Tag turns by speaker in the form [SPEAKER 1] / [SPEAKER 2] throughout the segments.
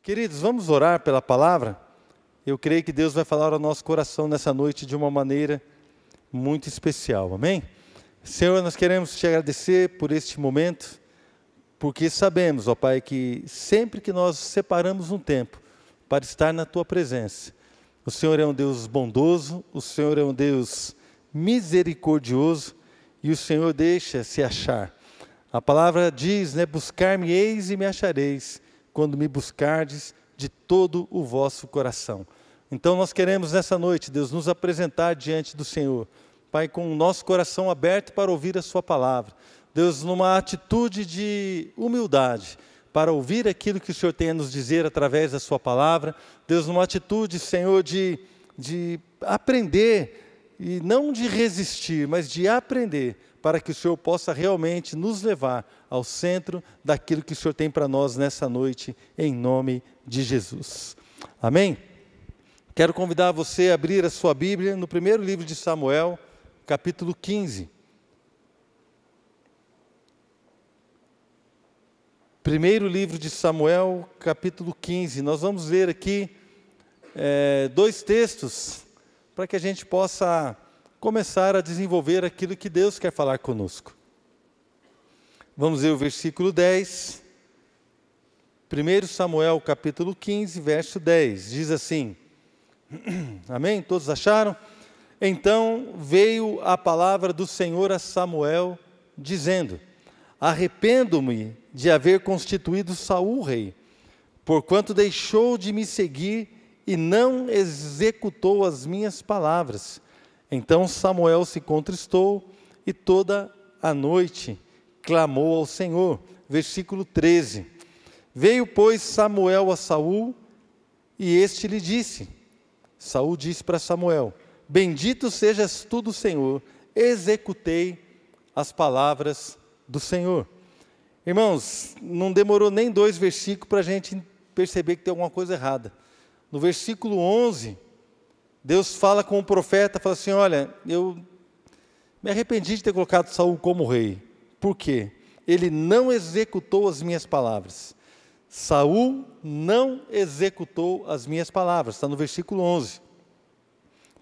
[SPEAKER 1] Queridos, vamos orar pela palavra? Eu creio que Deus vai falar ao nosso coração nessa noite de uma maneira muito especial, amém? Senhor, nós queremos te agradecer por este momento, porque sabemos, ó Pai, que sempre que nós separamos um tempo para estar na Tua presença, o Senhor é um Deus bondoso, o Senhor é um Deus misericordioso e o Senhor deixa se achar. A palavra diz, buscar-me-eis e me achareis, quando me buscardes de todo o vosso coração. Então nós queremos nessa noite, Deus, nos apresentar diante do Senhor, Pai, com o nosso coração aberto para ouvir a sua palavra. Deus, numa atitude de humildade, para ouvir aquilo que o Senhor tem a nos dizer através da sua palavra. Deus, numa atitude, Senhor, de aprender, e não de resistir, mas de aprender, para que o Senhor possa realmente nos levar ao centro daquilo que o Senhor tem para nós nessa noite, em nome de Jesus. Amém? Quero convidar você a abrir a sua Bíblia no primeiro livro de Samuel, capítulo 15. Primeiro livro de Samuel, capítulo 15. Nós vamos ler aqui dois textos, para que a gente possa começar a desenvolver aquilo que Deus quer falar conosco. Vamos ver o versículo 10. 1 Samuel, capítulo 15, verso 10. Diz assim, amém? Todos acharam? Então veio a palavra do Senhor a Samuel, dizendo: arrependo-me de haver constituído Saul rei, porquanto deixou de me seguir e não executou as minhas palavras. Então Samuel se contristou e toda a noite clamou ao Senhor. Versículo 13. Veio, pois, Samuel a Saul, e este lhe disse, Saul disse para Samuel: bendito sejas tu do Senhor, executei as palavras do Senhor. Irmãos, não demorou nem 2 versículos para a gente perceber que tem alguma coisa errada. No versículo 11, Deus fala com o profeta, fala assim: olha, eu me arrependi de ter colocado Saul como rei. Por quê? Ele não executou as minhas palavras. Saul não executou as minhas palavras, está no versículo 11.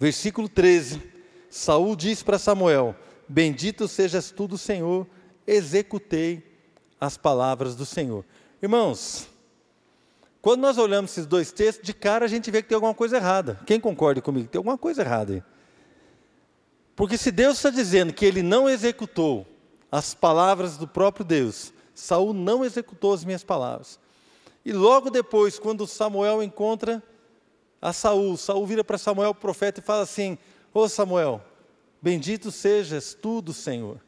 [SPEAKER 1] Versículo 13, Saul disse para Samuel: bendito sejas tu do Senhor, executei as palavras do Senhor. Irmãos, quando nós olhamos esses dois textos, de cara a gente vê que tem alguma coisa errada. Quem concorda comigo? Tem alguma coisa errada aí. Porque se Deus está dizendo que ele não executou as palavras do próprio Deus, Saul não executou as minhas palavras. E logo depois, quando Samuel encontra a Saul, Saul vira para Samuel, o profeta, e fala assim: ô Samuel, bendito sejas tu do Senhor,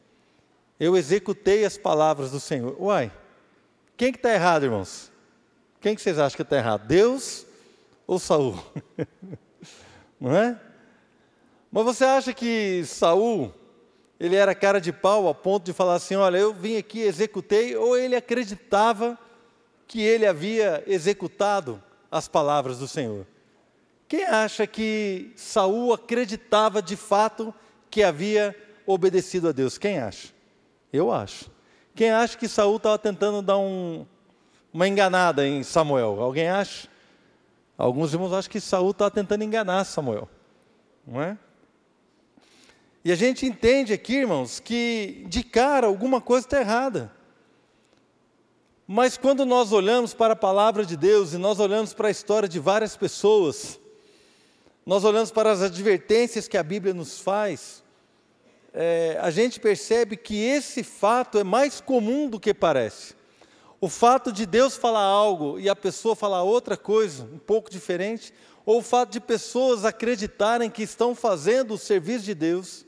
[SPEAKER 1] eu executei as palavras do Senhor. Uai, quem que está errado, irmãos? Quem que vocês acham que está errado? Deus ou Saul? Não é? Mas você acha que Saul, ele era cara de pau a ponto de falar assim: olha, eu vim aqui, executei, ou ele acreditava que ele havia executado as palavras do Senhor? Quem acha que Saul acreditava de fato que havia obedecido a Deus? Quem acha? Eu acho. Quem acha que Saul estava tentando dar uma enganada em Samuel? Alguém acha? Alguns irmãos acham que Saul estava tentando enganar Samuel, não é? E a gente entende aqui, irmãos, que de cara alguma coisa está errada. Mas quando nós olhamos para a palavra de Deus e nós olhamos para a história de várias pessoas, nós olhamos para as advertências que a Bíblia nos faz, a gente percebe que esse fato é mais comum do que parece. O fato de Deus falar algo e a pessoa falar outra coisa, um pouco diferente, ou o fato de pessoas acreditarem que estão fazendo o serviço de Deus,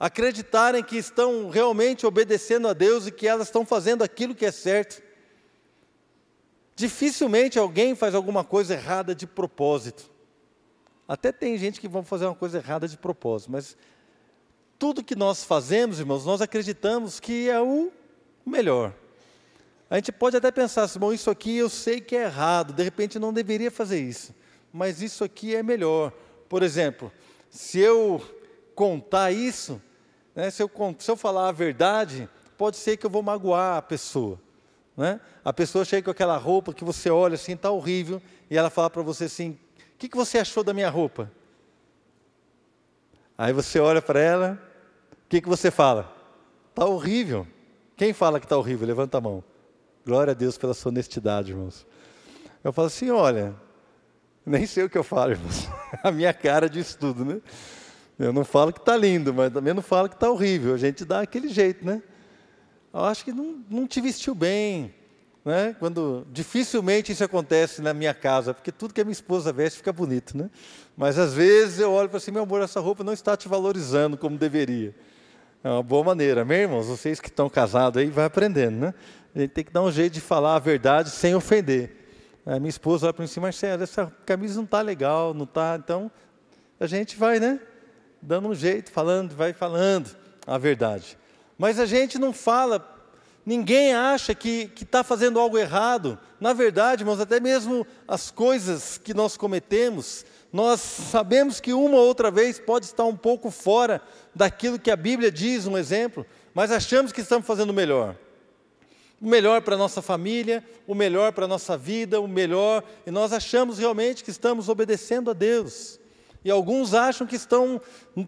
[SPEAKER 1] acreditarem que estão realmente obedecendo a Deus e que elas estão fazendo aquilo que é certo. Dificilmente alguém faz alguma coisa errada de propósito. Até tem gente que vai fazer uma coisa errada de propósito, mas tudo que nós fazemos, irmãos, nós acreditamos que é o melhor. A gente pode até pensar assim: bom, isso aqui eu sei que é errado, de repente eu não deveria fazer isso, mas isso aqui é melhor. Por exemplo, se eu contar isso, se eu falar a verdade, pode ser que eu vou magoar a pessoa. né? A pessoa chega com aquela roupa que você olha assim, está horrível, e ela fala para você assim, o que você achou da minha roupa? Aí você olha para ela, o que você fala? Está horrível. Quem fala que está horrível? Levanta a mão. Glória a Deus pela sua honestidade, irmãos. Eu falo assim, olha, nem sei o que eu falo, irmãos. A minha cara diz tudo, né? Eu não falo que está lindo, mas também não falo que está horrível. A gente dá aquele jeito, né? Eu acho que não te vestiu bem, né? Quando dificilmente isso acontece na minha casa, porque tudo que a minha esposa veste fica bonito, né? Mas às vezes eu olho para assim, meu amor, essa roupa não está te valorizando como deveria. É uma boa maneira, meus irmãos, vocês que estão casados aí, vai aprendendo, né? A gente tem que dar um jeito de falar a verdade sem ofender. A minha esposa olha para mim assim, Marcelo, essa camisa não está legal, não está, então a gente vai, né? Dando um jeito, falando, vai falando a verdade. Mas a gente não fala, ninguém acha que está fazendo algo errado. Na verdade, irmãos, até mesmo as coisas que nós cometemos, nós sabemos que uma ou outra vez pode estar um pouco fora daquilo que a Bíblia diz, um exemplo, mas achamos que estamos fazendo o melhor. O melhor para a nossa família, o melhor para a nossa vida, o melhor, e nós achamos realmente que estamos obedecendo a Deus. E alguns acham que estão,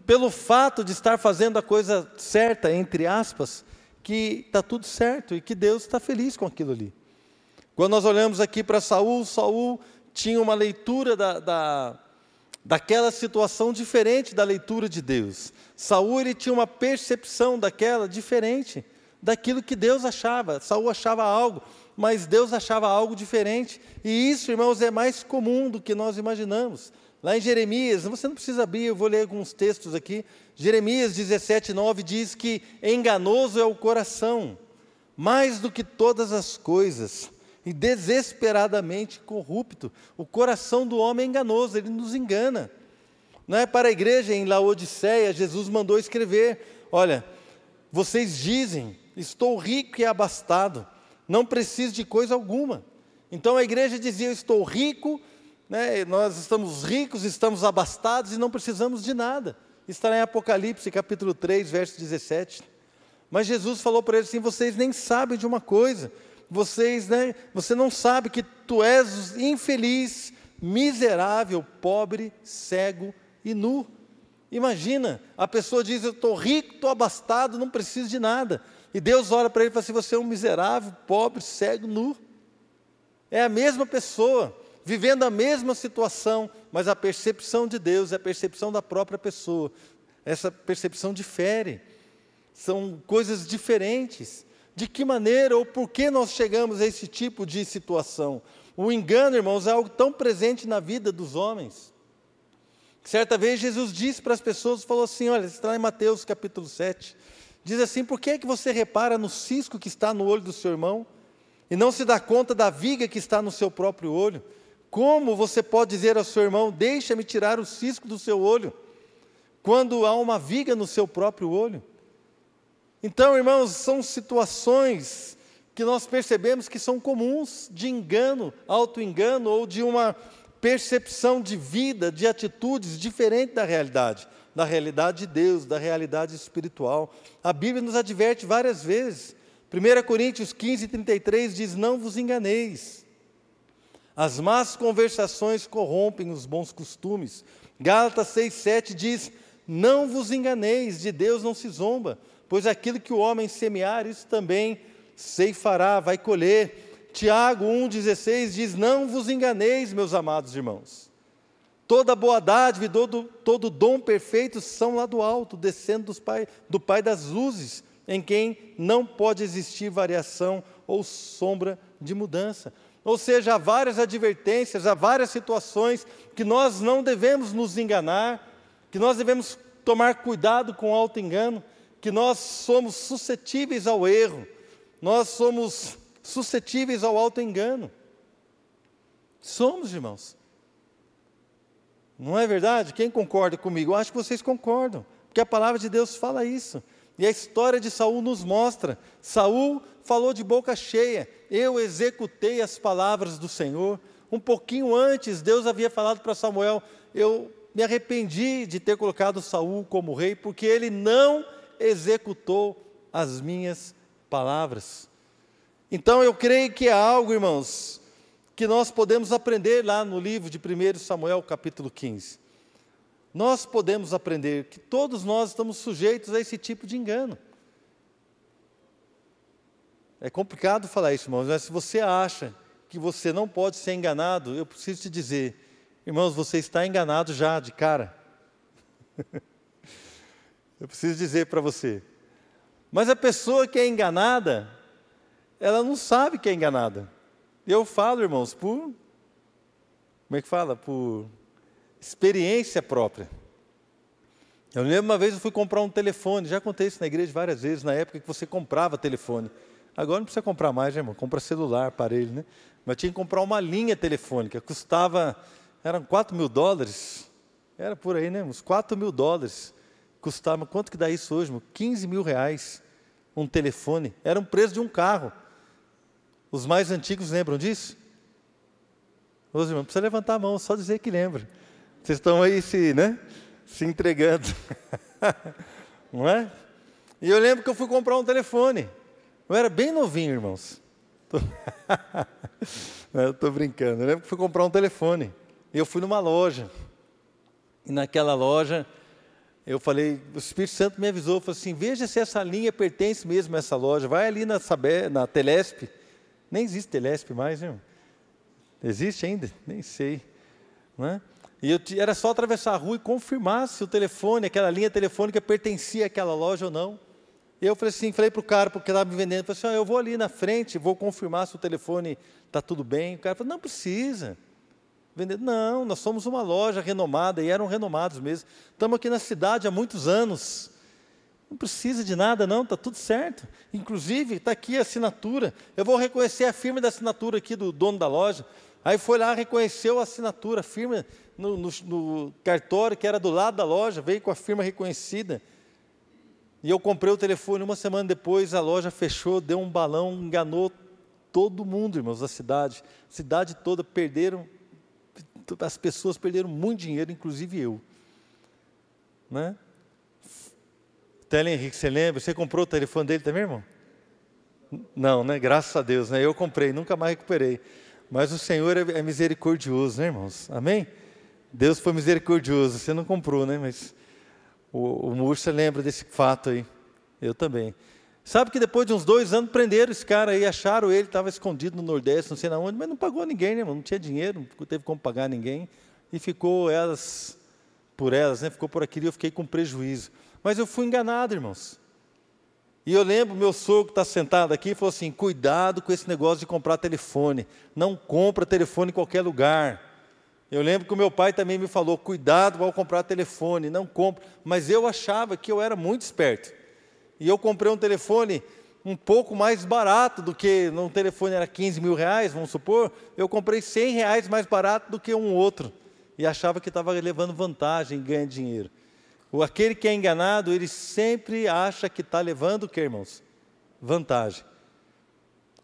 [SPEAKER 1] pelo fato de estar fazendo a coisa certa, entre aspas, que está tudo certo e que Deus está feliz com aquilo ali. Quando nós olhamos aqui para Saul, Saul tinha uma leitura daquela situação diferente da leitura de Deus. Saul, ele tinha uma percepção daquela diferente daquilo que Deus achava. Saul achava algo, mas Deus achava algo diferente. E isso, irmãos, é mais comum do que nós imaginamos. Lá em Jeremias, você não precisa abrir, eu vou ler alguns textos aqui. Jeremias 17:9 diz que enganoso é o coração, mais do que todas as coisas, e desesperadamente corrupto. O coração do homem é enganoso, ele nos engana. Não é? Para a igreja em Laodiceia, Jesus mandou escrever, olha, vocês dizem, estou rico e abastado, não preciso de coisa alguma. Então a igreja dizia, eu estou rico, né? Nós estamos ricos, estamos abastados e não precisamos de nada. Está em Apocalipse, capítulo 3, verso 17. Mas Jesus falou para eles assim, vocês nem sabem de uma coisa, você não sabe que tu és infeliz, miserável, pobre, cego e nu. Imagina, a pessoa diz, eu estou rico, estou abastado, não preciso de nada. E Deus olha para ele e fala assim, você é um miserável, pobre, cego, nu. É a mesma pessoa, vivendo a mesma situação, mas a percepção de Deus é a percepção da própria pessoa. Essa percepção difere, são coisas diferentes. De que maneira ou por que nós chegamos a esse tipo de situação? O engano, irmãos, é algo tão presente na vida dos homens. Certa vez Jesus disse para as pessoas, falou assim, olha, está lá em Mateus capítulo 7, diz assim, por que é que você repara no cisco que está no olho do seu irmão, e não se dá conta da viga que está no seu próprio olho? Como você pode dizer ao seu irmão, deixa-me tirar o cisco do seu olho, quando há uma viga no seu próprio olho? Então, irmãos, são situações que nós percebemos que são comuns de engano, auto-engano, ou de uma percepção de vida, de atitudes diferente da realidade de Deus, da realidade espiritual. A Bíblia nos adverte várias vezes. 1 Coríntios 15:33 diz, não vos enganeis. As más conversações corrompem os bons costumes. Gálatas 6:7 diz, não vos enganeis, de Deus não se zomba, pois aquilo que o homem semear, isso também ceifará, vai colher. Tiago 1,16 diz, não vos enganeis, meus amados irmãos. Toda boa dádiva e todo dom perfeito são lá do alto, descendo do Pai das luzes, em quem não pode existir variação ou sombra de mudança. Ou seja, há várias advertências, há várias situações que nós não devemos nos enganar, que nós devemos tomar cuidado com o auto-engano, que nós somos suscetíveis ao erro, nós somos suscetíveis ao auto-engano. Somos, irmãos. Não é verdade? Quem concorda comigo? Eu acho que vocês concordam, porque a palavra de Deus fala isso. E a história de Saul nos mostra. Saul falou de boca cheia, eu executei as palavras do Senhor. Um pouquinho antes, Deus havia falado para Samuel, eu me arrependi de ter colocado Saul como rei, porque ele não executou as minhas palavras. Então eu creio que é algo, irmãos, que nós podemos aprender lá no livro de 1 Samuel, capítulo 15. Nós podemos aprender que todos nós estamos sujeitos a esse tipo de engano. É complicado falar isso, irmãos, mas se você acha que você não pode ser enganado, eu preciso te dizer, irmãos, você está enganado já de cara. Eu preciso dizer para você. Mas a pessoa que é enganada, ela não sabe que é enganada. Eu falo, irmãos, como é que fala? Por experiência própria. Eu lembro uma vez eu fui comprar um telefone, já contei isso na igreja várias vezes, na época que você comprava telefone. Agora não precisa comprar mais, né, irmão? Compra celular, aparelho, né? Mas tinha que comprar uma linha telefônica, custava, eram $4.000, era por aí, né? Uns $4.000. Custava, quanto que dá isso hoje, irmão? R$15.000, um telefone. Era um preço de um carro. Os mais antigos lembram disso? Ô, irmãos, não precisa levantar a mão, só dizer que lembra. Vocês estão aí se entregando. Não é? E eu lembro que eu fui comprar um telefone. Eu era bem novinho, irmãos. Eu estou brincando. Eu lembro que fui comprar um telefone. E eu fui numa loja. E naquela loja, eu falei, o Espírito Santo me avisou, falou assim, veja se essa linha pertence mesmo a essa loja. Vai ali na Telesp. Nem existe Telesp mais, né? Existe ainda? Nem sei. Não é? E era só atravessar a rua e confirmar se o telefone, aquela linha telefônica pertencia àquela loja ou não. E eu falei para o cara, porque estava me vendendo, falei assim, eu vou ali na frente, vou confirmar se o telefone está tudo bem. O cara falou, não precisa. Vender, não, nós somos uma loja renomada, e eram renomados mesmo. Estamos aqui na cidade há muitos anos. Não precisa de nada não, está tudo certo. Inclusive, está aqui a assinatura. Eu vou reconhecer a firma da assinatura aqui do dono da loja. Aí foi lá, reconheceu a assinatura, a firma no cartório que era do lado da loja, veio com a firma reconhecida. E eu comprei o telefone, uma semana depois a loja fechou, deu um balão, enganou todo mundo, irmãos, da cidade. A cidade toda perderam, as pessoas perderam muito dinheiro, inclusive eu. Né? Tele Henrique, você lembra? Você comprou o telefone dele também, irmão? Não, né? Graças a Deus, né? Eu comprei, nunca mais recuperei. Mas o Senhor é misericordioso, né, irmãos? Amém? Deus foi misericordioso, você não comprou, né? Mas o Murcha lembra desse fato aí. Eu também. Sabe que depois de uns 2 anos prenderam esse cara aí, acharam ele, estava escondido no Nordeste, não sei na onde, mas não pagou ninguém, né, irmão? Não tinha dinheiro, não teve como pagar ninguém. E ficou por elas, né? Ficou por aquilo e eu fiquei com prejuízo. Mas eu fui enganado, irmãos. E eu lembro, meu sogro que está sentado aqui, falou assim, cuidado com esse negócio de comprar telefone. Não compra telefone em qualquer lugar. Eu lembro que o meu pai também me falou, cuidado ao comprar telefone, não compra. Mas eu achava que eu era muito esperto. E eu comprei um telefone um pouco mais barato do que, um telefone era R$15.000, vamos supor, eu comprei R$100 mais barato do que um outro. E achava que estava levando vantagem, ganha dinheiro. Aquele que é enganado, ele sempre acha que está levando o que, irmãos? Vantagem.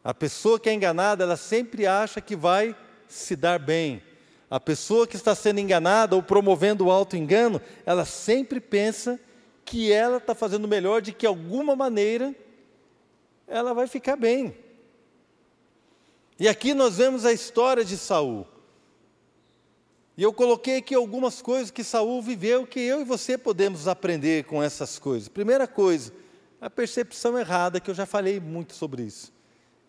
[SPEAKER 1] A pessoa que é enganada, ela sempre acha que vai se dar bem. A pessoa que está sendo enganada ou promovendo o auto-engano, ela sempre pensa que ela está fazendo melhor, de que alguma maneira ela vai ficar bem. E aqui nós vemos a história de Saul. E eu coloquei aqui algumas coisas que Saul viveu, que eu e você podemos aprender com essas coisas. Primeira coisa, a percepção errada, que eu já falei muito sobre isso.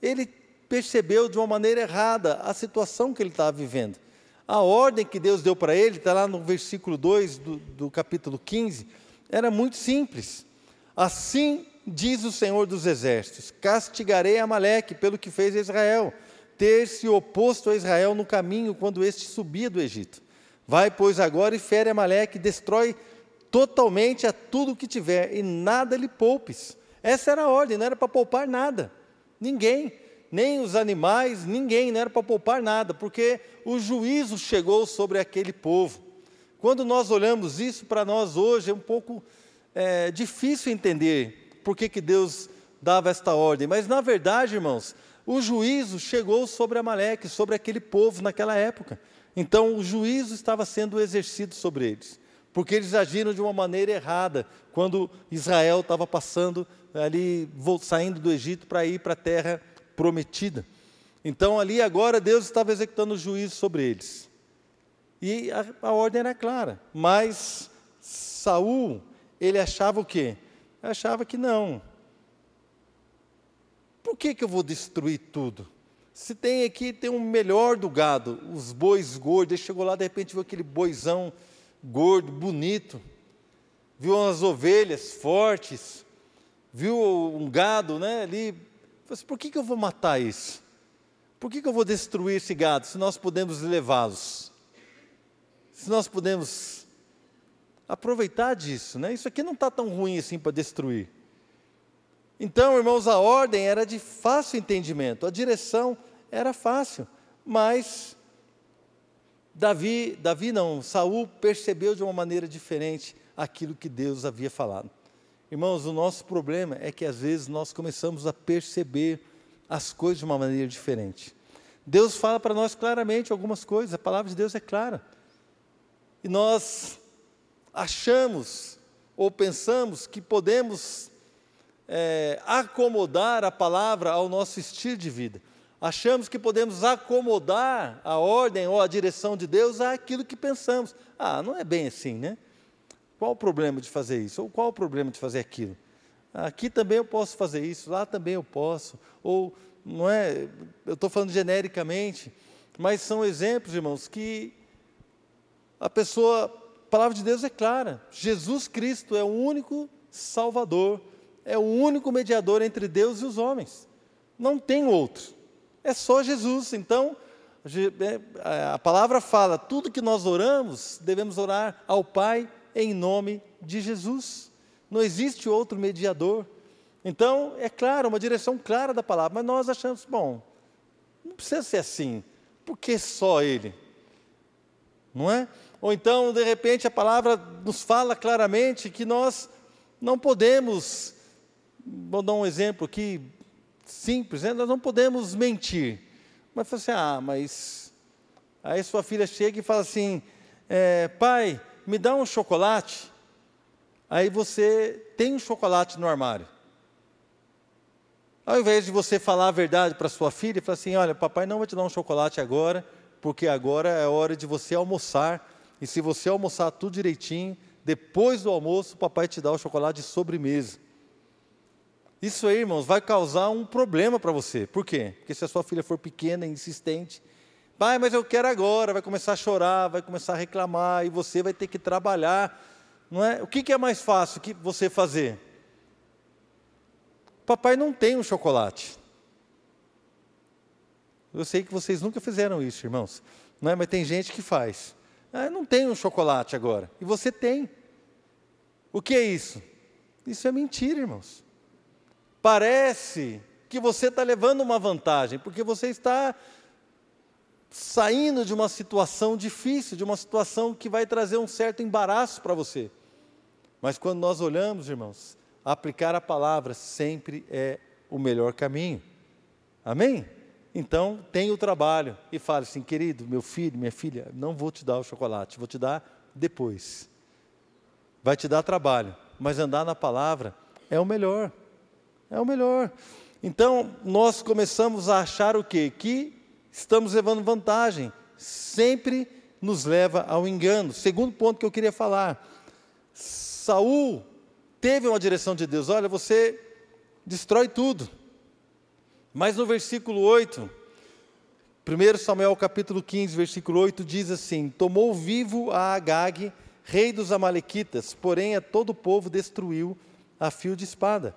[SPEAKER 1] Ele percebeu de uma maneira errada a situação que ele estava vivendo. A ordem que Deus deu para ele, está lá no versículo 2 do capítulo 15, era muito simples. Assim diz o Senhor dos Exércitos, castigarei Amaleque pelo que fez a Israel, ter se oposto a Israel no caminho quando este subia do Egito. Vai, pois, agora e fere Amaleque, destrói totalmente a tudo o que tiver, e nada lhe poupes. Essa era a ordem, não era para poupar nada. Ninguém, nem os animais, ninguém, não era para poupar nada, porque o juízo chegou sobre aquele povo. Quando nós olhamos isso, para nós hoje é um pouco difícil entender por que Deus dava esta ordem. Mas, na verdade, irmãos, o juízo chegou sobre Amaleque, sobre aquele povo naquela época. Então, o juízo estava sendo exercido sobre eles, porque eles agiram de uma maneira errada, quando Israel estava passando ali, saindo do Egito para ir para a terra prometida. Então ali agora Deus estava executando o juízo sobre eles. E a ordem era clara, mas Saul, ele achava o quê? Achava que não. Por que eu vou destruir tudo? Se tem aqui, tem o melhor do gado, os bois gordos. Ele chegou lá, de repente, viu aquele boizão gordo, bonito. Viu umas ovelhas fortes. Viu um gado, né, ali. Falei assim, por que eu vou matar isso? Por que eu vou destruir esse gado, se nós podemos levá-los? Se nós podemos aproveitar disso, né? Isso aqui não está tão ruim assim para destruir. Então, irmãos, a ordem era de fácil entendimento, a direção era fácil, mas Saul percebeu de uma maneira diferente aquilo que Deus havia falado. Irmãos, o nosso problema é que às vezes nós começamos a perceber as coisas de uma maneira diferente. Deus fala para nós claramente algumas coisas, a palavra de Deus é clara. E nós achamos ou pensamos que podemos acomodar a palavra ao nosso estilo de vida. Achamos que podemos acomodar a ordem ou a direção de Deus àquilo que pensamos. Não é bem assim, né? Qual o problema de fazer isso? Ou qual o problema de fazer aquilo? Aqui também eu posso fazer isso, lá também eu posso. Ou, não é, eu estou falando genericamente, mas são exemplos, irmãos, que a palavra de Deus é clara. Jesus Cristo é o único Salvador, é o único mediador entre Deus e os homens. Não tem outro. É só Jesus. Então, a palavra fala, tudo que nós oramos, devemos orar ao Pai em nome de Jesus. Não existe outro mediador. Então, é claro, uma direção clara da palavra, mas nós achamos, bom, não precisa ser assim, por que só Ele? Não é? Ou então, de repente, a palavra nos fala claramente que nós não podemos, vou dar um exemplo aqui simples, né? Nós não podemos mentir. Mas fala assim, mas aí sua filha chega e fala assim, pai, me dá um chocolate. Aí você tem um chocolate no armário. Ao invés de você falar a verdade para sua filha, fala assim, olha, papai não vai te dar um chocolate agora, porque agora é hora de você almoçar, e se você almoçar tudo direitinho, depois do almoço, o papai te dá o chocolate de sobremesa. Isso aí, irmãos, vai causar um problema para você. Por quê? Porque se a sua filha for pequena e insistente, pai, mas eu quero agora, vai começar a chorar, vai começar a reclamar, e você vai ter que trabalhar. Não é? O que é mais fácil que você fazer? Papai não tem um chocolate. Eu sei que vocês nunca fizeram isso, irmãos. Não é? Mas tem gente que faz. Não tem um chocolate agora. E você tem. O que é isso? Isso é mentira, irmãos. Parece que você está levando uma vantagem, porque você está saindo de uma situação difícil, de uma situação que vai trazer um certo embaraço para você. Mas quando nós olhamos, irmãos, aplicar a palavra sempre é o melhor caminho. Amém? Então, tenha o trabalho e fale assim, querido, meu filho, minha filha, não vou te dar o chocolate, vou te dar depois. Vai te dar trabalho, mas andar na palavra é o melhor. É o melhor. Então, nós começamos a achar o quê? Que estamos levando vantagem. Sempre nos leva ao engano. Segundo ponto que eu queria falar. Saul teve uma direção de Deus. Olha, você destrói tudo. Mas no versículo 8, 1 Samuel capítulo 15, versículo 8, diz assim, tomou vivo a Agag, rei dos amalequitas, porém a todo o povo destruiu a fio de espada.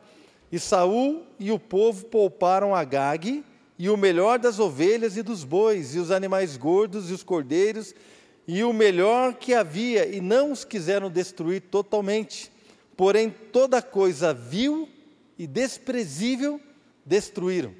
[SPEAKER 1] E Saul e o povo pouparam Agag, e o melhor das ovelhas e dos bois, e os animais gordos e os cordeiros, e o melhor que havia, e não os quiseram destruir totalmente. Porém, toda coisa vil e desprezível destruíram.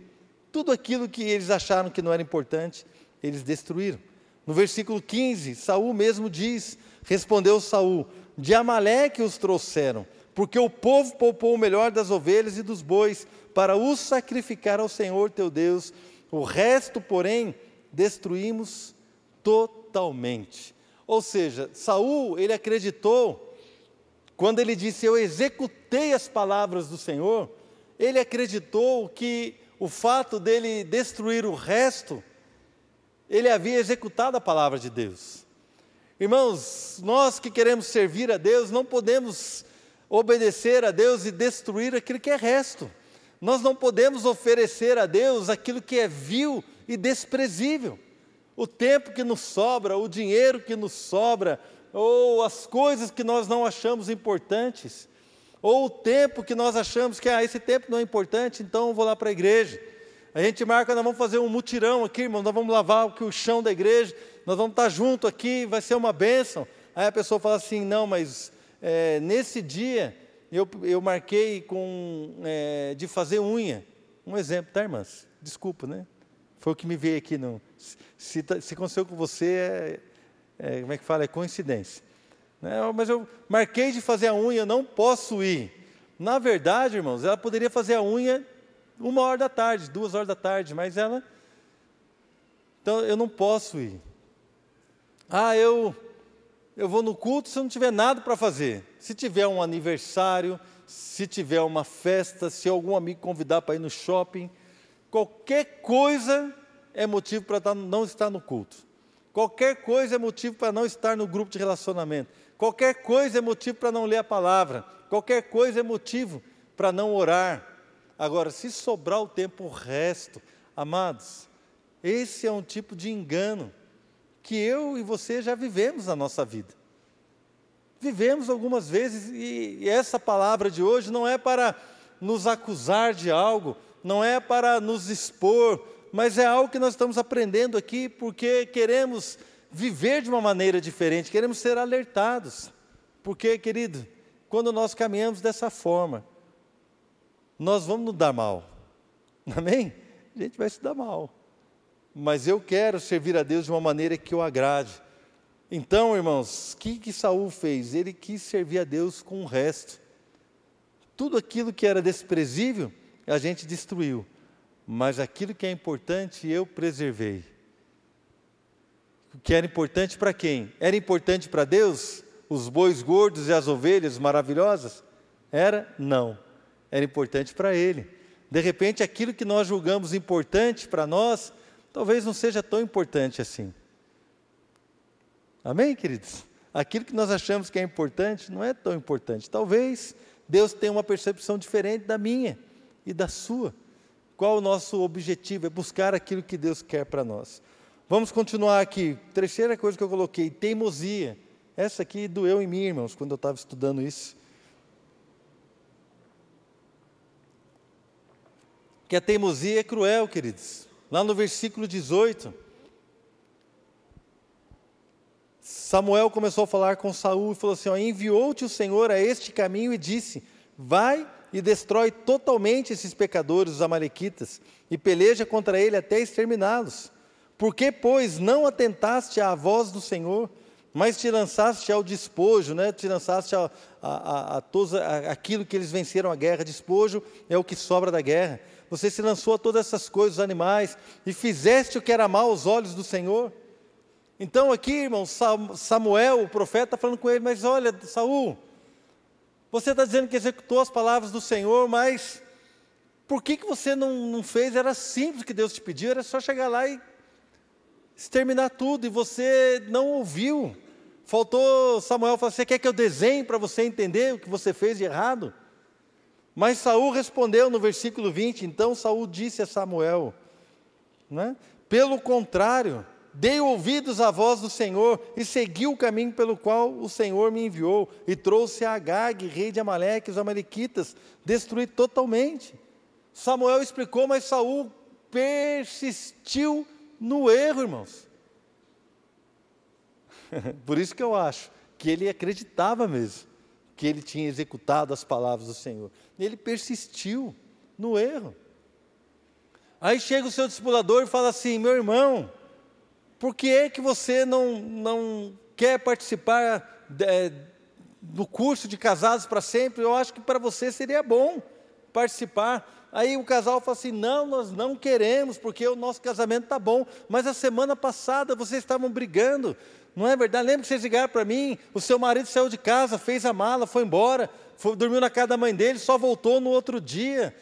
[SPEAKER 1] Tudo aquilo que eles acharam que não era importante, eles destruíram. No versículo 15, Saul mesmo diz, respondeu Saul, de Amaleque os trouxeram, porque o povo poupou o melhor das ovelhas e dos bois, para os sacrificar ao Senhor teu Deus. O resto, porém, destruímos totalmente. Ou seja, Saul, ele acreditou, quando ele disse, eu executei as palavras do Senhor, ele acreditou que o fato dele destruir o resto, ele havia executado a palavra de Deus. Irmãos, nós que queremos servir a Deus, não podemos obedecer a Deus e destruir aquilo que é resto. Nós não podemos oferecer a Deus aquilo que é vil e desprezível. O tempo que nos sobra, o dinheiro que nos sobra, ou as coisas que nós não achamos importantes, ou o tempo que nós achamos que esse tempo não é importante, então eu vou lá para a igreja. A gente marca, nós vamos fazer um mutirão aqui, irmão, nós vamos lavar o chão da igreja, nós vamos estar junto aqui, vai ser uma bênção. Aí a pessoa fala assim, não, mas nesse dia eu marquei de fazer unha. Um exemplo, tá, irmãs? Desculpa, né? Foi o que me veio aqui. Se aconteceu com você, como é que fala? É coincidência. Mas eu marquei de fazer a unha, eu não posso ir. Na verdade, irmãos, ela poderia fazer a unha 1h da tarde, 2h da tarde, mas ela... Então, eu não posso ir. Eu vou no culto se eu não tiver nada para fazer. Se tiver um aniversário, se tiver uma festa, se algum amigo convidar para ir no shopping, qualquer coisa é motivo para não estar no culto. Qualquer coisa é motivo para não estar no grupo de relacionamento. Qualquer coisa é motivo para não ler a palavra. Qualquer coisa é motivo para não orar. Agora, se sobrar o tempo, o resto, amados, esse é um tipo de engano que eu e você já vivemos na nossa vida. Vivemos algumas vezes, e essa palavra de hoje não é para nos acusar de algo, não é para nos expor, mas é algo que nós estamos aprendendo aqui porque queremos viver de uma maneira diferente, queremos ser alertados. Porque, querido, quando nós caminhamos dessa forma, nós vamos nos dar mal. Amém? A gente vai se dar mal. Mas eu quero servir a Deus de uma maneira que o agrade. Então, irmãos, o que Saul fez? Ele quis servir a Deus com o resto. Tudo aquilo que era desprezível, a gente destruiu. Mas aquilo que é importante, eu preservei. O que era importante para quem? Era importante para Deus? Os bois gordos e as ovelhas maravilhosas? Era? Não. Era importante para Ele. De repente, aquilo que nós julgamos importante para nós, talvez não seja tão importante assim. Amém, queridos? Aquilo que nós achamos que é importante, não é tão importante. Talvez Deus tenha uma percepção diferente da minha e da sua. Qual o nosso objetivo? É buscar aquilo que Deus quer para nós. Vamos continuar aqui. Terceira coisa que eu coloquei, teimosia. Essa aqui doeu em mim, irmãos, quando eu estava estudando isso. Que a teimosia é cruel, queridos. Lá no versículo 18, Samuel começou a falar com Saul e falou assim, enviou-te o Senhor a este caminho e disse, vai e destrói totalmente esses pecadores, os amalequitas, e peleja contra ele até exterminá-los. Por que, pois, não atentaste à voz do Senhor, mas te lançaste ao despojo, né? Te lançaste a aquilo que eles venceram a guerra. Despojo é o que sobra da guerra. Você se lançou a todas essas coisas, os animais, e fizeste o que era mal aos olhos do Senhor. Então aqui, irmão, Samuel, o profeta, está falando com ele, mas olha, Saul, você está dizendo que executou as palavras do Senhor, mas por que você não fez? Era simples o que Deus te pediu, era só chegar lá e exterminar tudo, e você não ouviu. Faltou Samuel falar, você quer que eu desenhe para você entender o que você fez de errado? Mas Saul respondeu no versículo 20, então Saul disse a Samuel, né? Pelo contrário, dei ouvidos à voz do Senhor e segui o caminho pelo qual o Senhor me enviou e trouxe a Agag, rei de Amaleque, os amalequitas, destruí totalmente. Samuel explicou, mas Saul persistiu no erro, irmãos. Por isso que eu acho que ele acreditava mesmo que ele tinha executado as palavras do Senhor. Ele persistiu no erro. Aí chega o seu discipulador e fala assim, meu irmão, por que é que você não quer participar do curso de casados para sempre? Eu acho que para você seria bom participar. Aí o casal fala assim, não, nós não queremos, porque o nosso casamento está bom, mas a semana passada vocês estavam brigando, não é verdade? Lembra que vocês ligaram para mim, o seu marido saiu de casa, fez a mala, foi embora, dormiu na casa da mãe dele, só voltou no outro dia.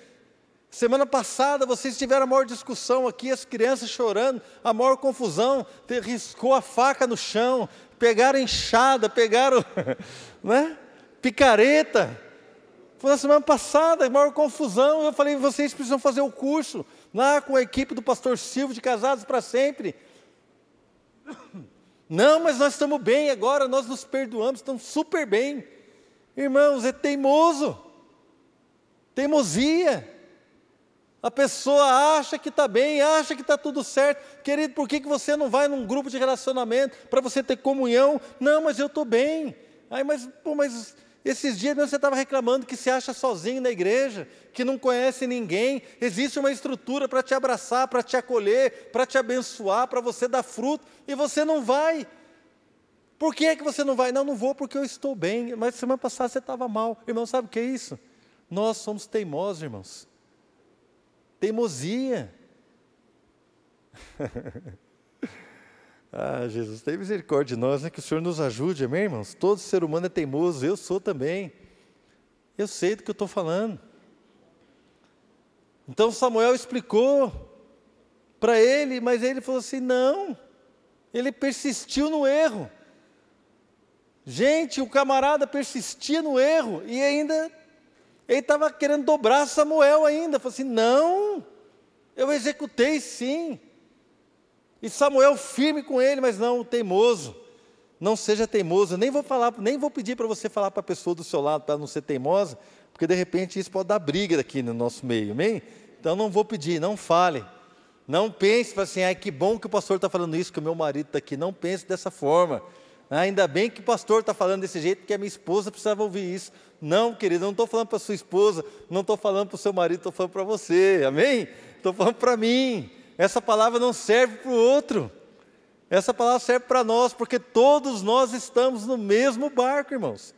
[SPEAKER 1] Semana passada vocês tiveram a maior discussão aqui, as crianças chorando, a maior confusão, riscou a faca no chão, pegaram enxada, pegaram né, picareta. Foi na semana passada, a maior confusão. Eu falei, vocês precisam fazer o curso lá com a equipe do pastor Silvio de Casados para Sempre. Não, mas nós estamos bem agora, nós nos perdoamos, estamos super bem. Irmãos, é teimoso, teimosia. A pessoa acha que está bem, acha que está tudo certo. Querido, por que você não vai num grupo de relacionamento para você ter comunhão? Não, mas eu estou bem. Ai, mas esses dias mesmo você estava reclamando que se acha sozinho na igreja, que não conhece ninguém. Existe uma estrutura para te abraçar, para te acolher, para te abençoar, para você dar fruto, e você não vai. Por que você não vai? Não vou porque eu estou bem. Mas semana passada você estava mal. Irmão, sabe o que é isso? Nós somos teimosos, irmãos. Teimosia. Ah, Jesus, tem misericórdia de nós, né? Que o Senhor nos ajude, amém, irmãos? Todo ser humano é teimoso, eu sou também. Eu sei do que eu estou falando. Então Samuel explicou para ele, mas ele falou assim, não. Ele persistiu no erro. Gente, o camarada persistia no erro e ainda... Ele estava querendo dobrar Samuel ainda. Falou assim, não, eu executei sim. E Samuel firme com ele, mas não, teimoso. Não seja teimoso. Nem vou pedir para você falar para a pessoa do seu lado para não ser teimosa, porque de repente isso pode dar briga aqui no nosso meio, amém? Então não vou pedir, não fale. Não pense assim, que bom que o pastor está falando isso, que o meu marido está aqui. Não pense dessa forma. Ainda bem que o pastor está falando desse jeito, porque a minha esposa precisava ouvir isso. Não, querido, não estou falando para a sua esposa, não estou falando para o seu marido, estou falando para você, amém? Estou falando para mim. Essa palavra não serve para o outro. Essa palavra serve para nós, porque todos nós estamos no mesmo barco, irmãos.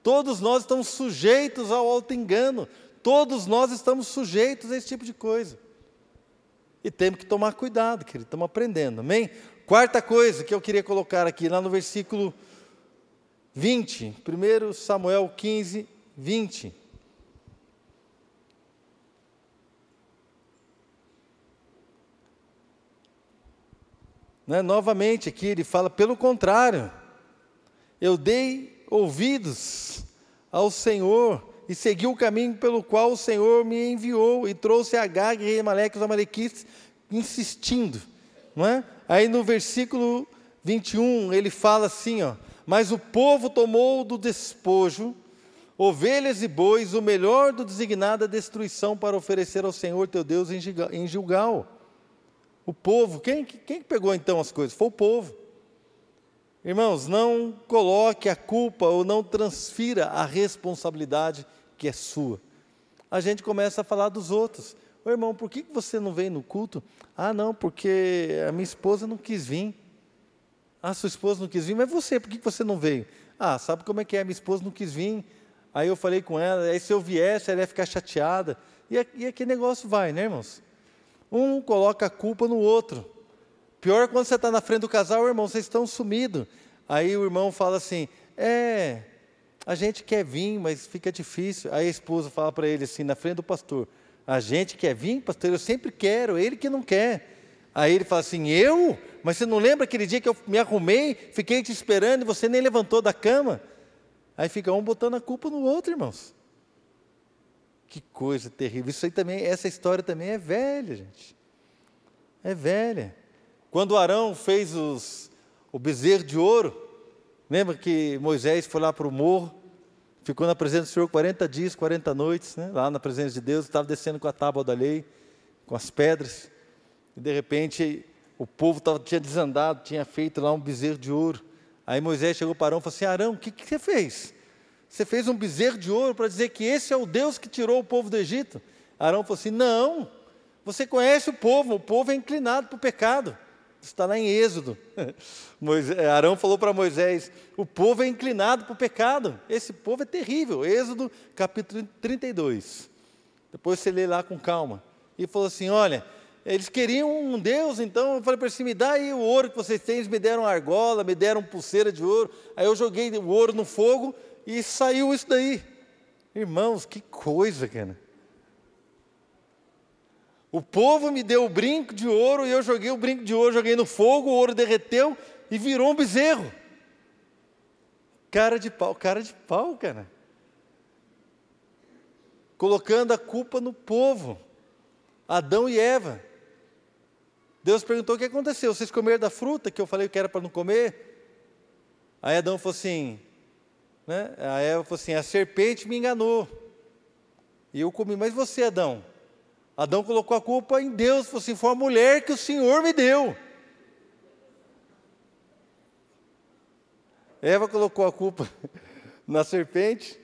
[SPEAKER 1] Todos nós estamos sujeitos ao auto-engano. Todos nós estamos sujeitos a esse tipo de coisa. E temos que tomar cuidado, querido, estamos aprendendo, amém? Quarta coisa que eu queria colocar aqui, lá no versículo 20, 1 Samuel 15, 20. Novamente aqui ele fala, pelo contrário, eu dei ouvidos ao Senhor e segui o caminho pelo qual o Senhor me enviou e trouxe Agag, rei de Amaleque, os amalequitas, insistindo, não é? Aí no versículo 21 ele fala assim, mas o povo tomou do despojo ovelhas e bois, o melhor do designado à destruição para oferecer ao Senhor teu Deus em Gilgal. O povo, quem pegou então as coisas? Foi o povo. Irmãos, não coloque a culpa ou não transfira a responsabilidade que é sua. A gente começa a falar dos outros. Ô irmão, por que você não veio no culto? Ah, não, porque a minha esposa não quis vir. Ah, sua esposa não quis vir, mas você, por que você não veio? Ah, sabe como é que é? Minha esposa não quis vir. Aí eu falei com ela, aí se eu viesse, ela ia ficar chateada. E aquele negócio vai, né, irmãos? Um coloca a culpa no outro. Pior é quando você está na frente do casal, irmão, vocês estão sumidos. Aí o irmão fala assim, a gente quer vir, mas fica difícil. Aí a esposa fala para ele assim, na frente do pastor, a gente quer vir, pastor, eu sempre quero, ele que não quer. Aí ele fala assim, eu? Mas você não lembra aquele dia que eu me arrumei, fiquei te esperando e você nem levantou da cama? Aí fica um botando a culpa no outro, irmãos. Que coisa terrível. Isso aí também, essa história também é velha, gente. É velha. Quando Arão fez o bezerro de ouro, lembra que Moisés foi lá para o morro, ficou na presença do Senhor 40 dias, 40 noites, né? Lá na presença de Deus, estava descendo com a tábua da lei, com as pedras, e de repente o povo tinha desandado, tinha feito lá um bezerro de ouro. Aí Moisés chegou para Arão e falou assim, Arão, o que você fez? Você fez um bezerro de ouro para dizer que esse é o Deus que tirou o povo do Egito? Arão falou assim, não, você conhece o povo é inclinado para o pecado. Está lá em Êxodo. Arão falou para Moisés, o povo é inclinado para o pecado. Esse povo é terrível. Êxodo capítulo 32. Depois você lê lá com calma. E falou assim, olha, eles queriam um Deus, então eu falei para eles, me dá aí o ouro que vocês têm. Eles me deram argola, me deram pulseira de ouro. Aí eu joguei o ouro no fogo e saiu isso daí. Irmãos, que coisa, cara. O povo me deu o brinco de ouro e eu joguei o brinco de ouro, joguei no fogo, o ouro derreteu e virou um bezerro. Cara de pau, cara. Colocando a culpa no povo, Adão e Eva. Deus perguntou: o que aconteceu? Vocês comeram da fruta que eu falei que era para não comer? Aí Adão falou assim, né? A Eva falou assim: a serpente me enganou e eu comi. Mas você, Adão? Adão colocou a culpa em Deus, falou assim: foi a mulher que o Senhor me deu. Eva colocou a culpa na serpente,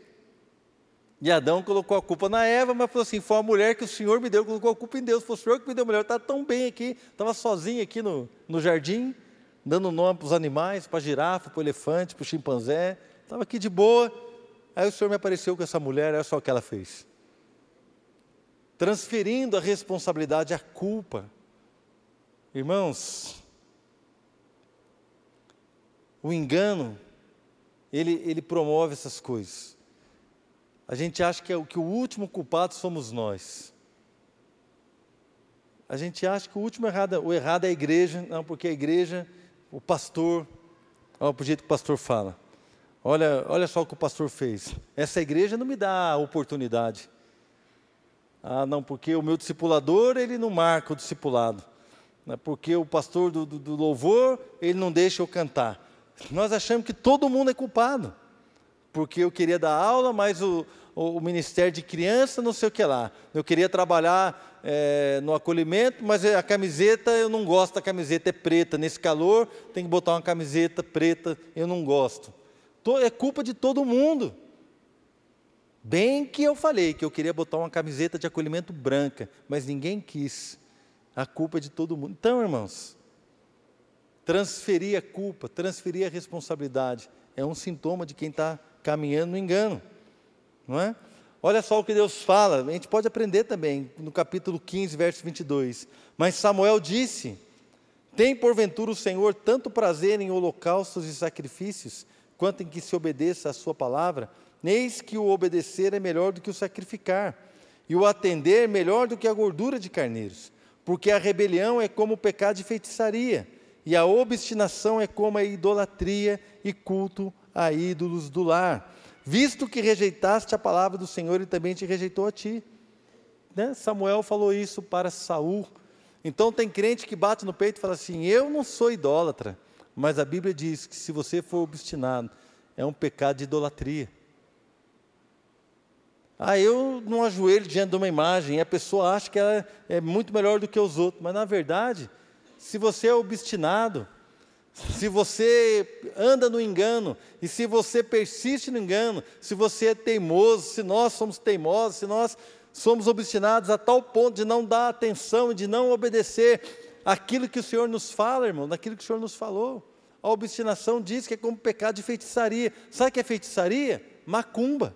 [SPEAKER 1] e Adão colocou a culpa na Eva, mas falou assim: foi a mulher que o Senhor me deu, colocou a culpa em Deus. Foi o Senhor que me deu a mulher, eu estava tão bem aqui, estava sozinho aqui no jardim, dando nome para os animais, para a girafa, para o elefante, para o chimpanzé, estava aqui de boa. Aí o Senhor me apareceu com essa mulher, olha só o que ela fez. Transferindo a responsabilidade, a culpa. Irmãos, o engano, ele promove essas coisas. A gente acha que o último culpado somos nós. A gente acha que o errado é a igreja. Não, porque a igreja, o pastor, olha o jeito que o pastor fala. Olha só o que o pastor fez. Essa igreja não me dá a oportunidade. Ah, não, porque o meu discipulador, ele não marca o discipulado. Porque o pastor do louvor, ele não deixa eu cantar. Nós achamos que todo mundo é culpado. Porque eu queria dar aula, mas o ministério de criança, não sei o que lá. Eu queria trabalhar no acolhimento, mas a camiseta, eu não gosto da camiseta, é preta. Nesse calor, tem que botar uma camiseta preta, eu não gosto. É culpa de todo mundo. Bem que eu falei que eu queria botar uma camiseta de acolhimento branca, mas ninguém quis. A culpa é de todo mundo. Então, irmãos, transferir a culpa, transferir a responsabilidade, é um sintoma de quem está caminhando no engano, não é? Olha só o que Deus fala, a gente pode aprender também, no capítulo 15, verso 22. Mas Samuel disse: tem porventura o Senhor tanto prazer em holocaustos e sacrifícios, quanto em que se obedeça a sua palavra? Eis que o obedecer é melhor do que o sacrificar, e o atender melhor do que a gordura de carneiros, porque a rebelião é como o pecado de feitiçaria, e a obstinação é como a idolatria e culto a ídolos do lar. Visto que rejeitaste a palavra do Senhor, Ele também te rejeitou a ti. Né? Samuel falou isso para Saul. Então tem crente que bate no peito e fala assim: eu não sou idólatra, mas a Bíblia diz que se você for obstinado, é um pecado de idolatria. Ah, eu não ajoelho diante de uma imagem, e a pessoa acha que ela é muito melhor do que os outros, mas na verdade, se você é obstinado, se você anda no engano, e se você persiste no engano, se você é teimoso, se nós somos teimosos, se nós somos obstinados a tal ponto de não dar atenção e de não obedecer aquilo que o Senhor nos fala, irmão, naquilo que o Senhor nos falou. A obstinação diz que é como pecado de feitiçaria. Sabe o que é feitiçaria? Macumba.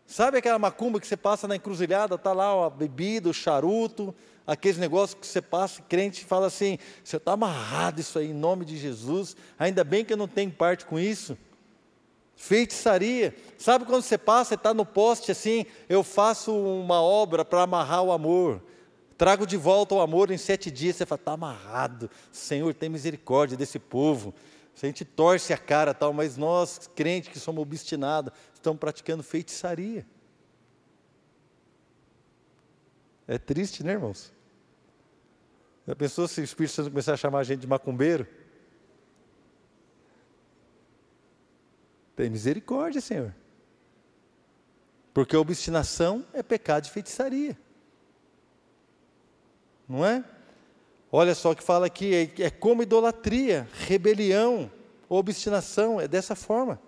[SPEAKER 1] Sabe aquela macumba que você passa na encruzilhada, está lá a bebida, o charuto, aqueles negócios que você passa, crente fala assim: você está amarrado isso aí em nome de Jesus, ainda bem que eu não tenho parte com isso. Feitiçaria. Sabe quando você passa, você está no poste assim: eu faço uma obra para amarrar o amor, trago de volta o amor em 7 dias, você fala: está amarrado, Senhor, tem misericórdia desse povo. A gente torce a cara, tal, mas nós, crentes que somos obstinados, estamos praticando feitiçaria. É triste, né, irmãos? Já pensou se o Espírito Santo começar a chamar a gente de macumbeiro? Tem misericórdia, Senhor. Porque a obstinação é pecado de feitiçaria. Não é? Olha só o que fala aqui, é como idolatria, rebelião, obstinação, é dessa forma.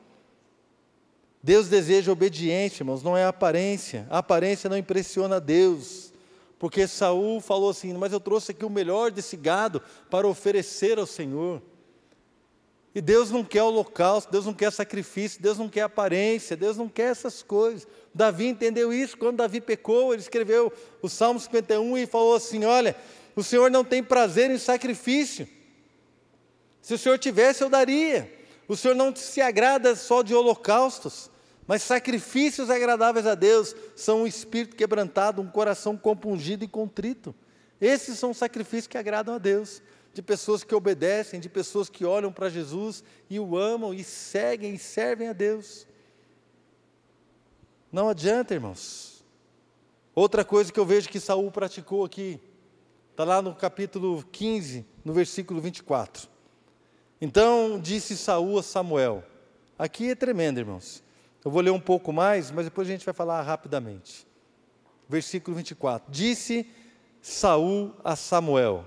[SPEAKER 1] Deus deseja obediência, irmãos, não é a aparência. A aparência não impressiona a Deus. Porque Saul falou assim: mas eu trouxe aqui o melhor desse gado para oferecer ao Senhor. E Deus não quer holocausto, Deus não quer sacrifício, Deus não quer aparência, Deus não quer essas coisas. Davi entendeu isso quando Davi pecou, ele escreveu o Salmo 51 e falou assim: olha, o Senhor não tem prazer em sacrifício. Se o Senhor tivesse, eu daria. O Senhor não se agrada só de holocaustos. Mas sacrifícios agradáveis a Deus são um espírito quebrantado, um coração compungido e contrito. Esses são os sacrifícios que agradam a Deus, de pessoas que obedecem, de pessoas que olham para Jesus e o amam e seguem e servem a Deus. Não adianta, irmãos. Outra coisa que eu vejo que Saul praticou aqui, está lá no capítulo 15, no versículo 24. Então disse Saul a Samuel, aqui é tremendo, irmãos. Eu vou ler um pouco mais, mas depois a gente vai falar rapidamente. Versículo 24. Disse Saul a Samuel,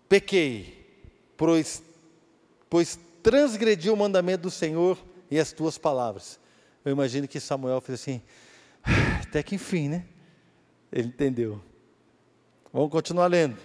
[SPEAKER 1] pequei, pois transgredi o mandamento do Senhor e as tuas palavras. Eu imagino que Samuel fez assim, até que enfim, né? Ele entendeu. Vamos continuar lendo.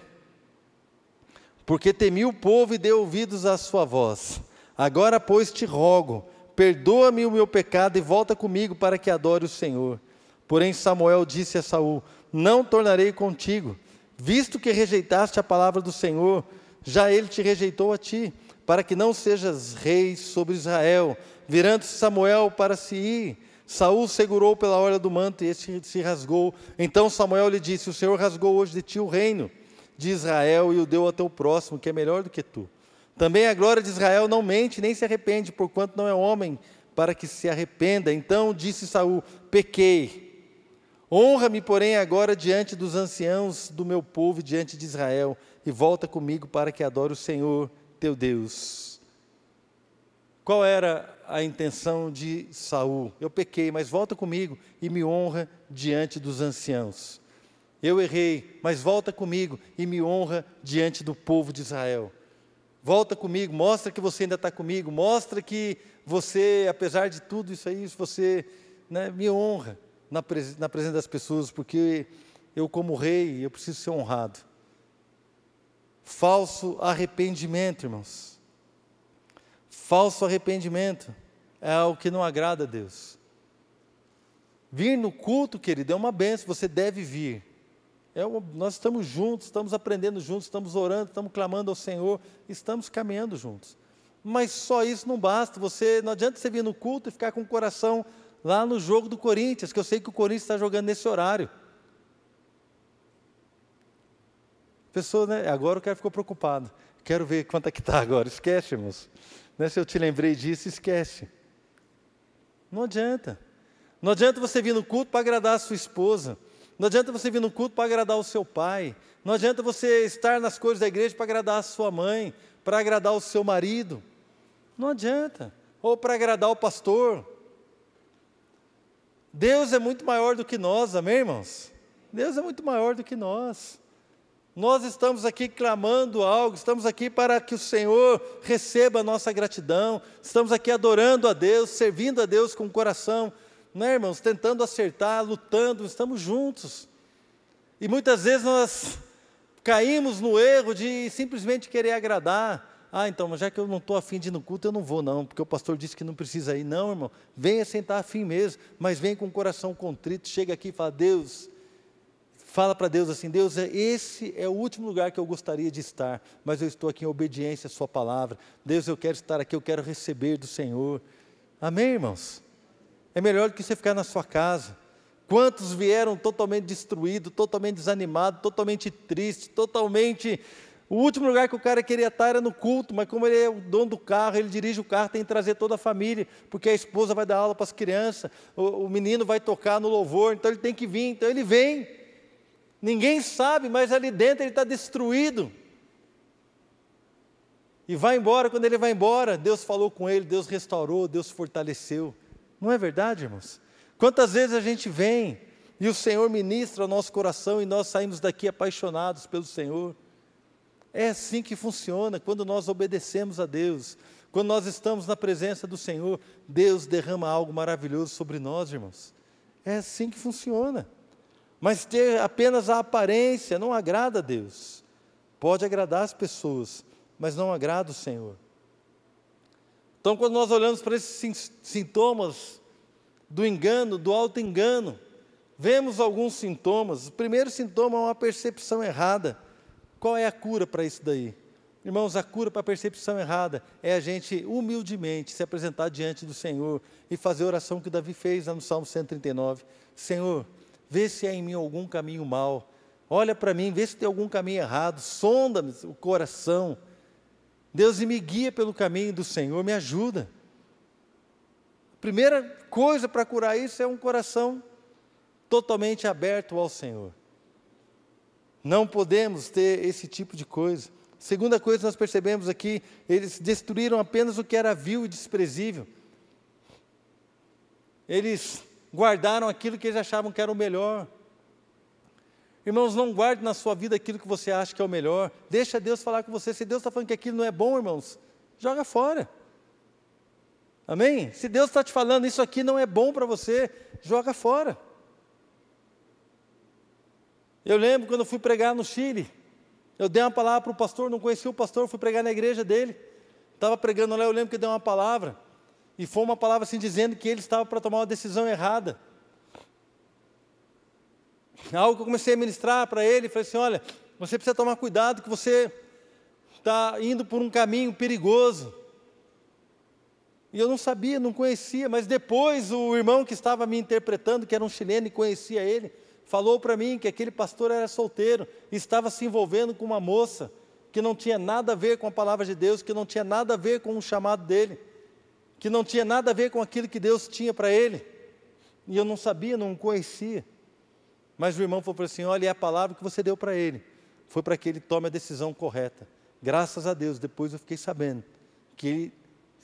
[SPEAKER 1] Porque temi o povo e dei ouvidos à sua voz. Agora, pois, te rogo, perdoa-me o meu pecado e volta comigo para que adore o Senhor. Porém Samuel disse a Saul, não tornarei contigo, visto que rejeitaste a palavra do Senhor, já ele te rejeitou a ti, para que não sejas rei sobre Israel. Virando-se Samuel para se ir, Saul segurou pela orla do manto e este se rasgou. Então Samuel lhe disse, o Senhor rasgou hoje de ti o reino de Israel e o deu ao teu próximo, que é melhor do que tu. Também a glória de Israel não mente, nem se arrepende, porquanto não é homem para que se arrependa. Então disse Saul, pequei. Honra-me, porém, agora diante dos anciãos do meu povo e diante de Israel, e volta comigo para que adore o Senhor, teu Deus. Qual era a intenção de Saul? Eu pequei, mas volta comigo e me honra diante dos anciãos. Eu errei, mas volta comigo e me honra diante do povo de Israel. Volta comigo, mostra que você ainda está comigo, mostra que você, apesar de tudo isso aí, você me honra na presença das pessoas, porque eu como rei, eu preciso ser honrado. Falso arrependimento, irmãos. Falso arrependimento é algo que não agrada a Deus. Vir no culto, querido, é uma bênção, você deve vir. Nós estamos juntos, estamos aprendendo juntos, estamos orando, estamos clamando ao Senhor, estamos caminhando juntos. Mas só isso não basta, não adianta você vir no culto e ficar com o coração lá no jogo do Corinthians, que eu sei que o Corinthians está jogando nesse horário. Pessoa, agora o cara ficou preocupado, quero ver quanto é que está agora, esquece, irmãos. Se eu te lembrei disso, esquece. Não adianta. Não adianta você vir no culto para agradar a sua esposa. Não adianta você vir no culto para agradar o seu pai. Não adianta você estar nas coisas da igreja para agradar a sua mãe, para agradar o seu marido. Não adianta. Ou para agradar o pastor. Deus é muito maior do que nós, amém, irmãos? Deus é muito maior do que nós. Nós estamos aqui clamando algo, estamos aqui para que o Senhor receba a nossa gratidão, estamos aqui adorando a Deus, servindo a Deus com o coração, irmãos, tentando acertar, lutando, estamos juntos. E muitas vezes nós caímos no erro de simplesmente querer agradar. Então, mas já que eu não estou afim de ir no culto, eu não vou não, porque o pastor disse que não precisa ir. Não, irmão, venha sentar afim mesmo, mas venha com o coração contrito, chega aqui e fala, fala para Deus assim, Deus, esse é o último lugar que eu gostaria de estar, mas eu estou aqui em obediência à sua palavra. Deus, eu quero estar aqui, eu quero receber do Senhor. Amém, irmãos? É melhor do que você ficar na sua casa. Quantos vieram totalmente destruídos, totalmente desanimados, totalmente tristes, totalmente... O último lugar que o cara queria estar era no culto, mas como ele é o dono do carro, ele dirige o carro, tem que trazer toda a família, porque a esposa vai dar aula para as crianças, o menino vai tocar no louvor, então ele tem que vir, então ele vem. Ninguém sabe, mas ali dentro ele está destruído. E vai embora, quando ele vai embora, Deus falou com ele, Deus restaurou, Deus fortaleceu. Não é verdade, irmãos? Quantas vezes a gente vem e o Senhor ministra ao nosso coração e nós saímos daqui apaixonados pelo Senhor. É assim que funciona, quando nós obedecemos a Deus, quando nós estamos na presença do Senhor, Deus derrama algo maravilhoso sobre nós, irmãos. É assim que funciona. Mas ter apenas a aparência não agrada a Deus. Pode agradar as pessoas, mas não agrada o Senhor. Então, quando nós olhamos para esses sintomas do engano, do auto-engano, vemos alguns sintomas. O primeiro sintoma é uma percepção errada. Qual é a cura para isso daí? Irmãos, a cura para a percepção errada é a gente humildemente se apresentar diante do Senhor e fazer a oração que Davi fez lá no Salmo 139. Senhor, vê se há em mim algum caminho mau. Olha para mim, vê se tem algum caminho errado. Sonda-me o coração. Deus, e me guia pelo caminho do Senhor, me ajuda. A primeira coisa para curar isso é um coração totalmente aberto ao Senhor. Não podemos ter esse tipo de coisa. Segunda coisa que nós percebemos aqui, eles destruíram apenas o que era vil e desprezível. Eles guardaram aquilo que eles achavam que era o melhor. Irmãos, não guarde na sua vida aquilo que você acha que é o melhor. Deixa Deus falar com você. Se Deus está falando que aquilo não é bom, irmãos, joga fora. Amém? Se Deus está te falando isso aqui não é bom para você, joga fora. Eu lembro quando eu fui pregar no Chile, eu dei uma palavra para o pastor, não conhecia o pastor, fui pregar na igreja dele. Estava pregando lá, eu lembro que eu dei uma palavra, e foi uma palavra assim dizendo que ele estava para tomar uma decisão errada. Algo que eu comecei a ministrar para ele, falei assim, olha, você precisa tomar cuidado que você está indo por um caminho perigoso. E eu não sabia, não conhecia, mas depois o irmão que estava me interpretando, que era um chileno e conhecia ele, falou para mim que aquele pastor era solteiro e estava se envolvendo com uma moça que não tinha nada a ver com a palavra de Deus, que não tinha nada a ver com o chamado dele, que não tinha nada a ver com aquilo que Deus tinha para ele. E eu não sabia, não conhecia. Mas o irmão falou assim, olha, é a palavra que você deu para ele, foi para que ele tome a decisão correta. Graças a Deus, depois eu fiquei sabendo que ele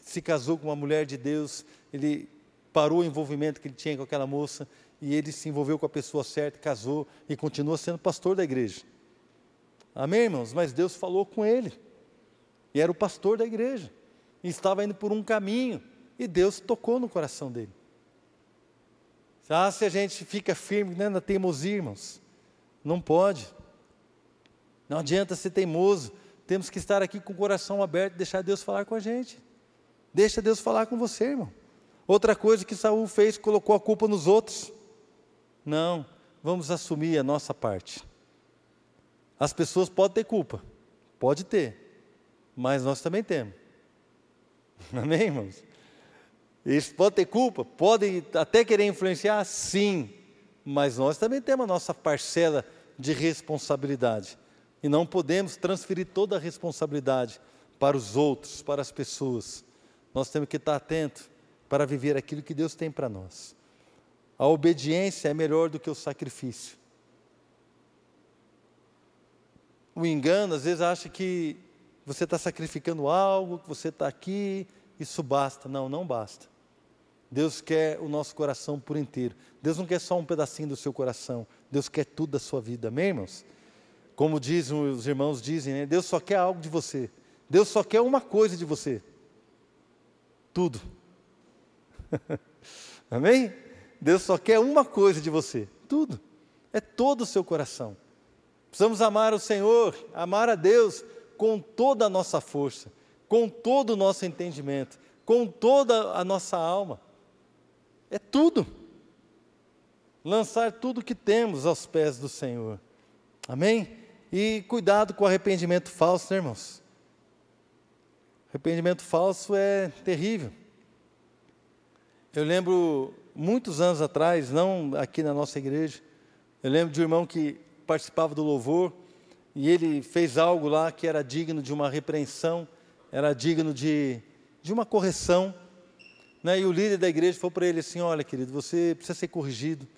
[SPEAKER 1] se casou com uma mulher de Deus, ele parou o envolvimento que ele tinha com aquela moça, e ele se envolveu com a pessoa certa, casou, e continua sendo pastor da igreja. Amém, irmãos? Mas Deus falou com ele, e era o pastor da igreja, e estava indo por um caminho, e Deus tocou no coração dele. Se a gente fica firme, né, na teimosia, irmãos, não pode. Não adianta ser teimoso, temos que estar aqui com o coração aberto, deixar Deus falar com a gente. Deixa Deus falar com você, irmão. Outra coisa que Saul fez, colocou a culpa nos outros. Não, vamos assumir a nossa parte. As pessoas podem ter culpa, pode ter, mas nós também temos. Amém, irmãos? Eles podem ter culpa, podem até querer influenciar, sim, mas nós também temos a nossa parcela de responsabilidade. E não podemos transferir toda a responsabilidade para os outros, para as pessoas. Nós temos que estar atentos para viver aquilo que Deus tem para nós. A obediência é melhor do que o sacrifício. O engano, às vezes, acha que você está sacrificando algo, que você está aqui, isso basta. Não, não basta. Deus quer o nosso coração por inteiro. Deus não quer só um pedacinho do seu coração. Deus quer tudo da sua vida. Amém, irmãos? Como dizem, os irmãos dizem, né? Deus só quer algo de você. Deus só quer uma coisa de você. Tudo. Amém? Deus só quer uma coisa de você. Tudo. É todo o seu coração. Precisamos amar o Senhor, amar a Deus com toda a nossa força, com todo o nosso entendimento, com toda a nossa alma. É tudo. Lançar tudo que temos aos pés do Senhor. Amém? E cuidado com o arrependimento falso, né, irmãos? Arrependimento falso é terrível. Eu lembro, muitos anos atrás, não aqui na nossa igreja, eu lembro de um irmão que participava do louvor, e ele fez algo lá que era digno de uma repreensão, era digno de uma correção, né? E o líder da igreja falou para ele assim, olha querido, você precisa ser corrigido,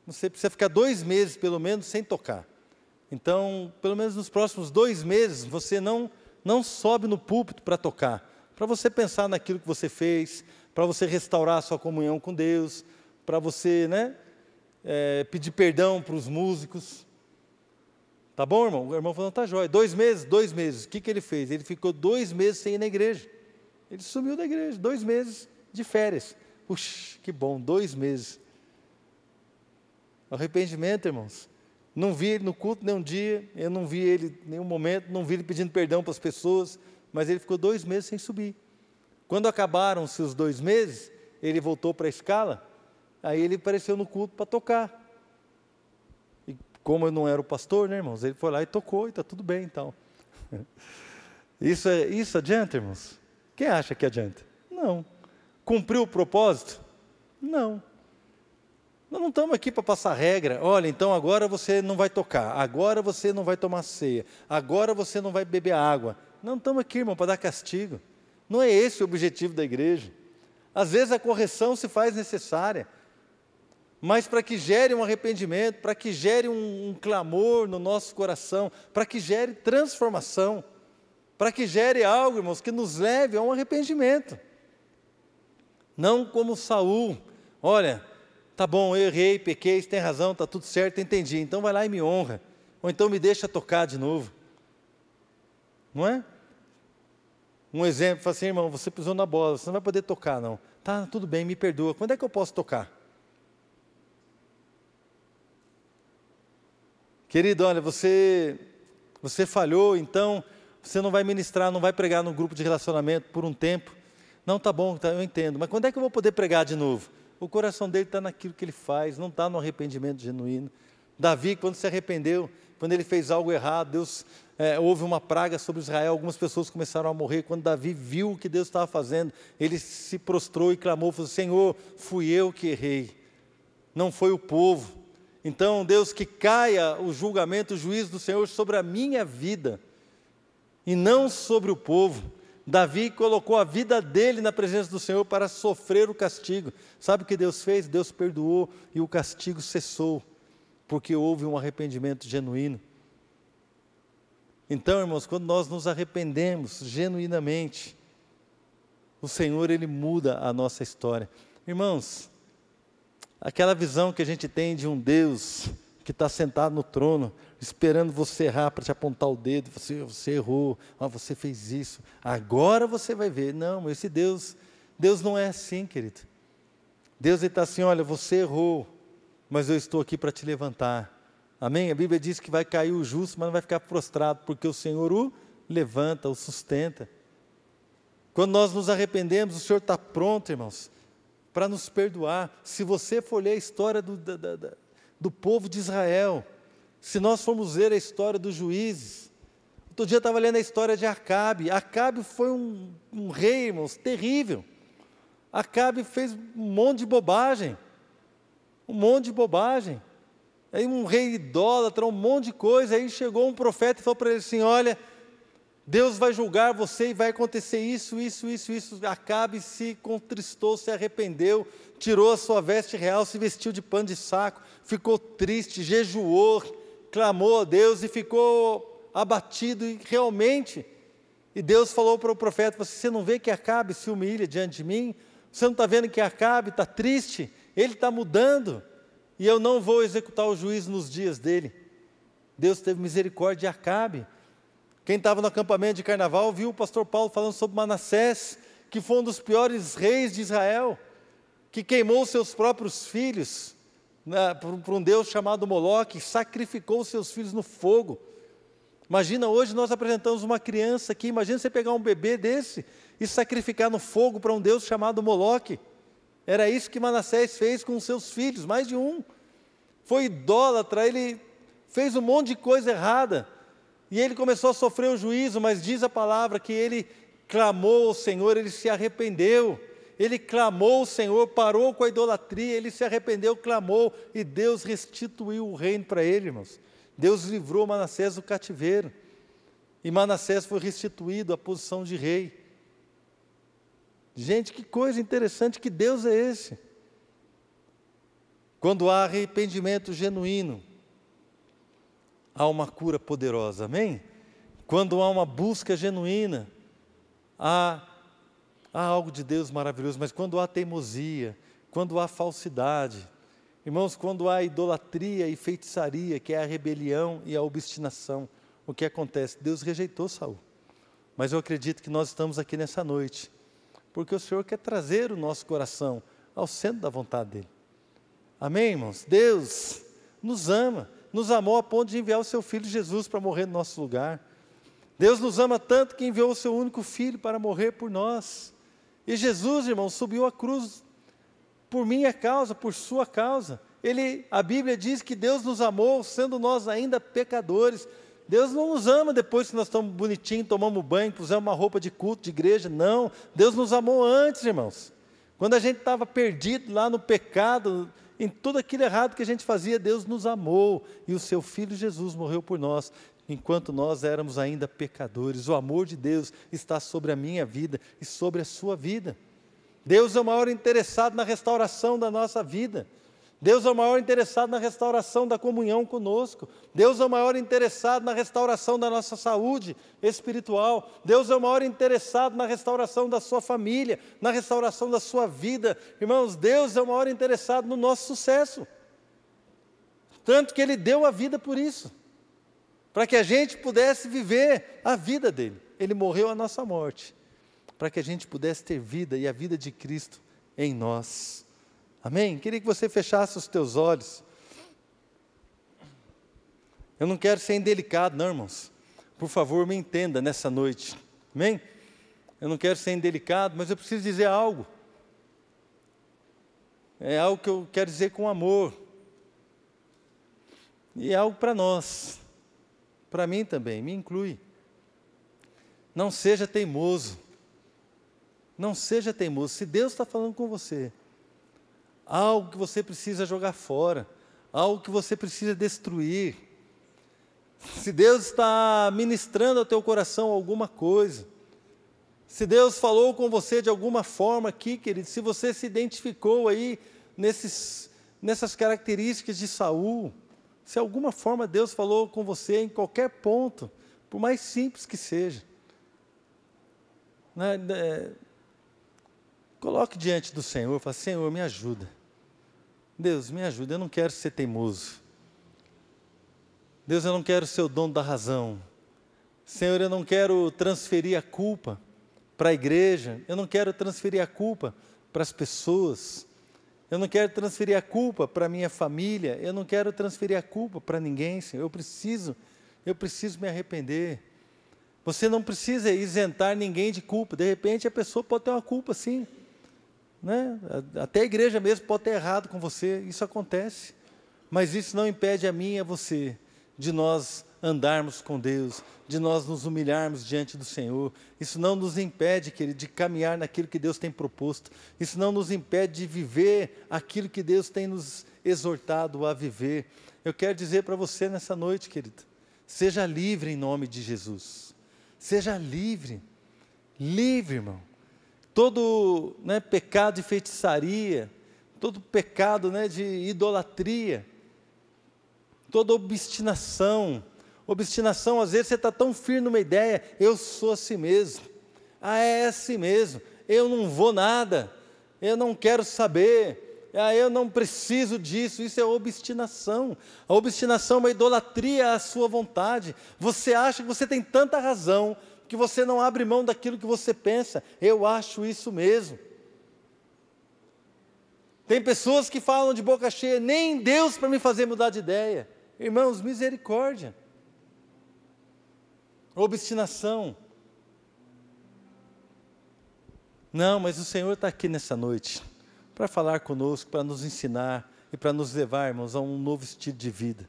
[SPEAKER 1] você precisa ficar 2 meses pelo menos sem tocar. Então, pelo menos nos próximos 2 meses, você não sobe no púlpito para tocar, para você pensar naquilo que você fez, para você restaurar a sua comunhão com Deus, para você, pedir perdão para os músicos. Tá bom, irmão? O irmão falou, tá jóia. 2 meses? 2 meses. O que ele fez? Ele ficou 2 meses sem ir na igreja. Ele sumiu da igreja, 2 meses de férias. Puxa, que bom, 2 meses. Arrependimento, irmãos. Não vi ele no culto nenhum dia, eu não vi ele em nenhum momento, não vi ele pedindo perdão para as pessoas, mas ele ficou 2 meses sem subir. Quando acabaram-se os 2 meses, ele voltou para a escala, aí ele apareceu no culto para tocar. E como eu não era o pastor, né, irmãos? Ele foi lá e tocou, e está tudo bem, então. Isso adianta, irmãos? Quem acha que adianta? Não. Cumpriu o propósito? Não. Nós não estamos aqui para passar regra. Olha, então agora você não vai tocar, agora você não vai tomar ceia, agora você não vai beber água. Não estamos aqui, irmão, para dar castigo. Não é esse o objetivo da igreja. Às vezes a correção se faz necessária, mas para que gere um arrependimento, para que gere um clamor no nosso coração, para que gere transformação, para que gere algo, irmãos, que nos leve a um arrependimento. Não como Saul, olha, tá bom, eu errei, pequei, você tem razão, está tudo certo, entendi, então vai lá e me honra, ou então me deixa tocar de novo. Não é? Um exemplo, fala assim, irmão, você pisou na bola, você não vai poder tocar não. Tá, tudo bem, me perdoa, quando é que eu posso tocar? Querido, olha, você falhou, então você não vai ministrar, não vai pregar no grupo de relacionamento por um tempo. Não, tá bom, eu entendo, mas quando é que eu vou poder pregar de novo? O coração dele está naquilo que ele faz, não está no arrependimento genuíno. Davi, quando se arrependeu, quando ele fez algo errado, Deus, houve uma praga sobre Israel, algumas pessoas começaram a morrer. Quando Davi viu o que Deus estava fazendo, ele se prostrou e clamou, falou, Senhor, fui eu que errei, não foi o povo. Então, Deus, que caia o julgamento, o juízo do Senhor sobre a minha vida, e não sobre o povo. Davi colocou a vida dele na presença do Senhor para sofrer o castigo. Sabe o que Deus fez? Deus perdoou e o castigo cessou, porque houve um arrependimento genuíno. Então, irmãos, quando nós nos arrependemos genuinamente, o Senhor, Ele muda a nossa história. Irmãos, aquela visão que a gente tem de um Deus que está sentado no trono, esperando você errar para te apontar o dedo, você errou, você fez isso, agora você vai ver. Não, esse Deus não é assim, querido. Deus está assim, olha, você errou, mas eu estou aqui para te levantar. Amém? A Bíblia diz que vai cair o justo, mas não vai ficar prostrado, porque o Senhor o levanta, o sustenta. Quando nós nos arrependemos, o Senhor está pronto, irmãos, para nos perdoar. Se você for ler a história do povo de Israel, se nós formos ver a história dos juízes, outro dia eu estava lendo a história de Acabe. Acabe foi um rei, irmãos, terrível. Acabe fez um monte de bobagem, aí um rei idólatra, um monte de coisa. Aí chegou um profeta e falou para ele assim, olha, Deus vai julgar você e vai acontecer isso. Acabe se contristou, se arrependeu, tirou a sua veste real, se vestiu de pano de saco, ficou triste, jejuou, clamou a Deus e ficou abatido realmente. E Deus falou para o profeta, você não vê que Acabe se humilha diante de mim? Você não está vendo que Acabe está triste? Ele está mudando, e eu não vou executar o juízo nos dias dele. Deus teve misericórdia de Acabe. Quem estava no acampamento de carnaval viu o pastor Paulo falando sobre Manassés, que foi um dos piores reis de Israel, que queimou seus próprios filhos para um Deus chamado Moloque, sacrificou seus filhos no fogo. Imagina, hoje nós apresentamos uma criança aqui, imagina você pegar um bebê desse e sacrificar no fogo para um Deus chamado Moloque. Era isso que Manassés fez com os seus filhos, mais de um. Foi idólatra, ele fez um monte de coisa errada, e ele começou a sofrer o juízo, mas diz a palavra que ele clamou ao Senhor, ele se arrependeu, ele clamou ao Senhor, parou com a idolatria, ele se arrependeu, clamou, e Deus restituiu o reino para ele, irmãos. Deus livrou Manassés do cativeiro, e Manassés foi restituído à posição de rei. Gente, que coisa interessante, que Deus é esse? Quando há arrependimento genuíno, há uma cura poderosa, amém? Quando há uma busca genuína, há algo de Deus maravilhoso. Mas quando há teimosia, quando há falsidade, irmãos, quando há idolatria e feitiçaria, que é a rebelião e a obstinação, o que acontece? Deus rejeitou Saul. Mas eu acredito que nós estamos aqui nessa noite, porque o Senhor quer trazer o nosso coração ao centro da vontade dEle. Amém, irmãos? Deus nos ama, nos amou a ponto de enviar o seu Filho Jesus para morrer no nosso lugar. Deus nos ama tanto que enviou o seu único Filho para morrer por nós. E Jesus, irmãos, subiu a cruz por minha causa, por sua causa. a Bíblia diz que Deus nos amou, sendo nós ainda pecadores. Deus não nos ama depois que nós estamos bonitinhos, tomamos banho, pusemos uma roupa de culto, de igreja. Não, Deus nos amou antes, irmãos. Quando a gente estava perdido lá no pecado, em tudo aquilo errado que a gente fazia, Deus nos amou. E o seu Filho Jesus morreu por nós, enquanto nós éramos ainda pecadores. O amor de Deus está sobre a minha vida e sobre a sua vida. Deus é o maior interessado na restauração da nossa vida. Deus é o maior interessado na restauração da comunhão conosco. Deus é o maior interessado na restauração da nossa saúde espiritual. Deus é o maior interessado na restauração da sua família, na restauração da sua vida. Irmãos, Deus é o maior interessado no nosso sucesso. Tanto que Ele deu a vida por isso, para que a gente pudesse viver a vida dEle. Ele morreu a nossa morte, para que a gente pudesse ter vida e a vida de Cristo em nós. Amém? Queria que você fechasse os teus olhos. Eu não quero ser indelicado, não, irmãos. Por favor, me entenda nessa noite. Amém? Eu não quero ser indelicado, mas eu preciso dizer algo. É algo que eu quero dizer com amor. E é algo para nós. Para mim também, me inclui. Não seja teimoso. Não seja teimoso. Se Deus está falando com você, algo que você precisa jogar fora, algo que você precisa destruir. Se Deus está ministrando ao teu coração alguma coisa, se Deus falou com você de alguma forma aqui, querido, se você se identificou aí nessas características de Saul, se alguma forma Deus falou com você em qualquer ponto, por mais simples que seja, coloque diante do Senhor, fala: Senhor, me ajuda. Deus, me ajuda, eu não quero ser teimoso. Deus, eu não quero ser o dono da razão. Senhor, eu não quero transferir a culpa para a igreja, eu não quero transferir a culpa para as pessoas, eu não quero transferir a culpa para a minha família, eu não quero transferir a culpa para ninguém, Senhor. Eu preciso me arrepender. Você não precisa isentar ninguém de culpa. De repente a pessoa pode ter uma culpa, sim, né? Até a igreja mesmo pode ter errado com você, isso acontece, mas isso não impede a mim e a você de nós andarmos com Deus, de nós nos humilharmos diante do Senhor. Isso não nos impede, querido, de caminhar naquilo que Deus tem proposto. Isso não nos impede de viver aquilo que Deus tem nos exortado a viver. Eu quero dizer para você nessa noite, querido, seja livre em nome de Jesus. Seja livre, irmão. Todo pecado de feitiçaria, todo pecado de idolatria, toda obstinação, às vezes você está tão firme numa ideia: eu sou assim mesmo, é assim mesmo, eu não vou nada, eu não quero saber, eu não preciso disso. Isso é obstinação. A obstinação é uma idolatria à sua vontade. Você acha que você tem tanta razão, que você não abre mão daquilo que você pensa. Eu acho isso mesmo. Tem pessoas que falam de boca cheia: nem Deus para me fazer mudar de ideia. Irmãos, misericórdia. Obstinação. Não, mas o Senhor está aqui nessa noite para falar conosco, para nos ensinar e para nos levar, irmãos, a um novo estilo de vida.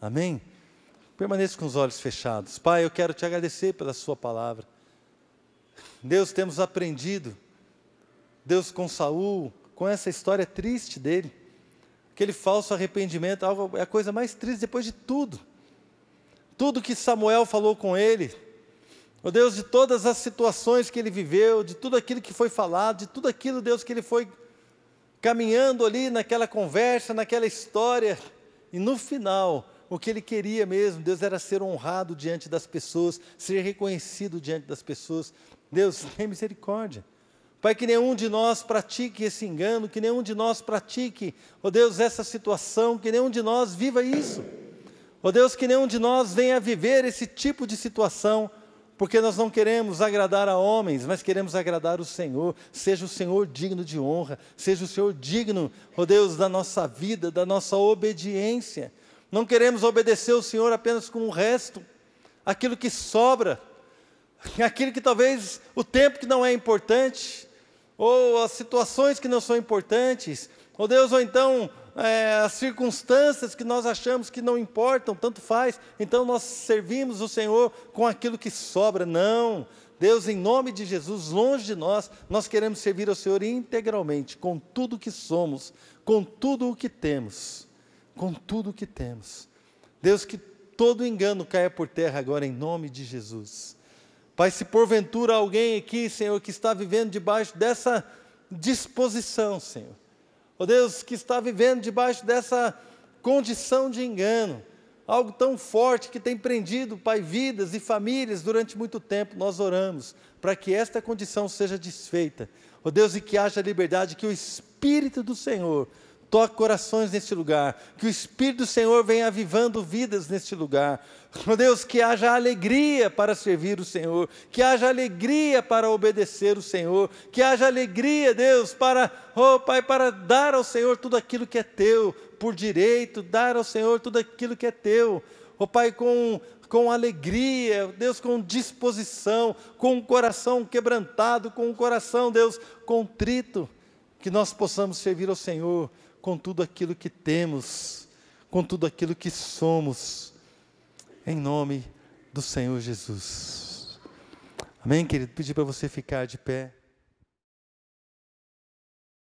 [SPEAKER 1] Amém? Permaneça com os olhos fechados. Pai, eu quero te agradecer pela sua palavra. Deus, temos aprendido, Deus, com Saul, com essa história triste dele, aquele falso arrependimento, é a coisa mais triste depois de tudo. Tudo que Samuel falou com ele, ó Deus, de todas as situações que ele viveu, de tudo aquilo que foi falado, de tudo aquilo, Deus, que ele foi caminhando ali naquela conversa, naquela história, e no final, o que ele queria mesmo, Deus, era ser honrado diante das pessoas, ser reconhecido diante das pessoas. Deus, tem misericórdia. Pai, que nenhum de nós pratique esse engano, que nenhum de nós pratique, ó Deus, essa situação, que nenhum de nós viva isso. Ó Deus, que nenhum de nós venha viver esse tipo de situação, porque nós não queremos agradar a homens, mas queremos agradar o Senhor. Seja o Senhor digno de honra, seja o Senhor digno, ó Deus, da nossa vida, da nossa obediência. Não queremos obedecer o Senhor apenas com o resto, aquilo que sobra, aquilo que talvez o tempo que não é importante, ou as situações que não são importantes, ó Deus, ou então as circunstâncias que nós achamos que não importam, tanto faz, então nós servimos o Senhor com aquilo que sobra. Não, Deus, em nome de Jesus, longe de nós, nós queremos servir ao Senhor integralmente, com tudo o que somos, com tudo o que temos, com tudo o que temos. Deus, que todo engano caia por terra agora, em nome de Jesus. Pai, se porventura alguém aqui, Senhor, que está vivendo debaixo dessa disposição, Senhor, ó Deus, que está vivendo debaixo dessa condição de engano, algo tão forte que tem prendido, Pai, vidas e famílias durante muito tempo, nós oramos para que esta condição seja desfeita, ó Deus, e que haja liberdade, que o Espírito do Senhor toque corações neste lugar, que o Espírito do Senhor venha avivando vidas neste lugar. Ó Deus, que haja alegria para servir o Senhor, que haja alegria para obedecer o Senhor, que haja alegria, Deus, para, Pai, para dar ao Senhor tudo aquilo que é teu, por direito, dar ao Senhor tudo aquilo que é teu, Pai, com alegria, Deus, com disposição, com um coração quebrantado, com um coração, Deus, contrito, que nós possamos servir ao Senhor com tudo aquilo que temos, com tudo aquilo que somos, em nome do Senhor Jesus. Amém, querido? Pedir para você ficar de pé.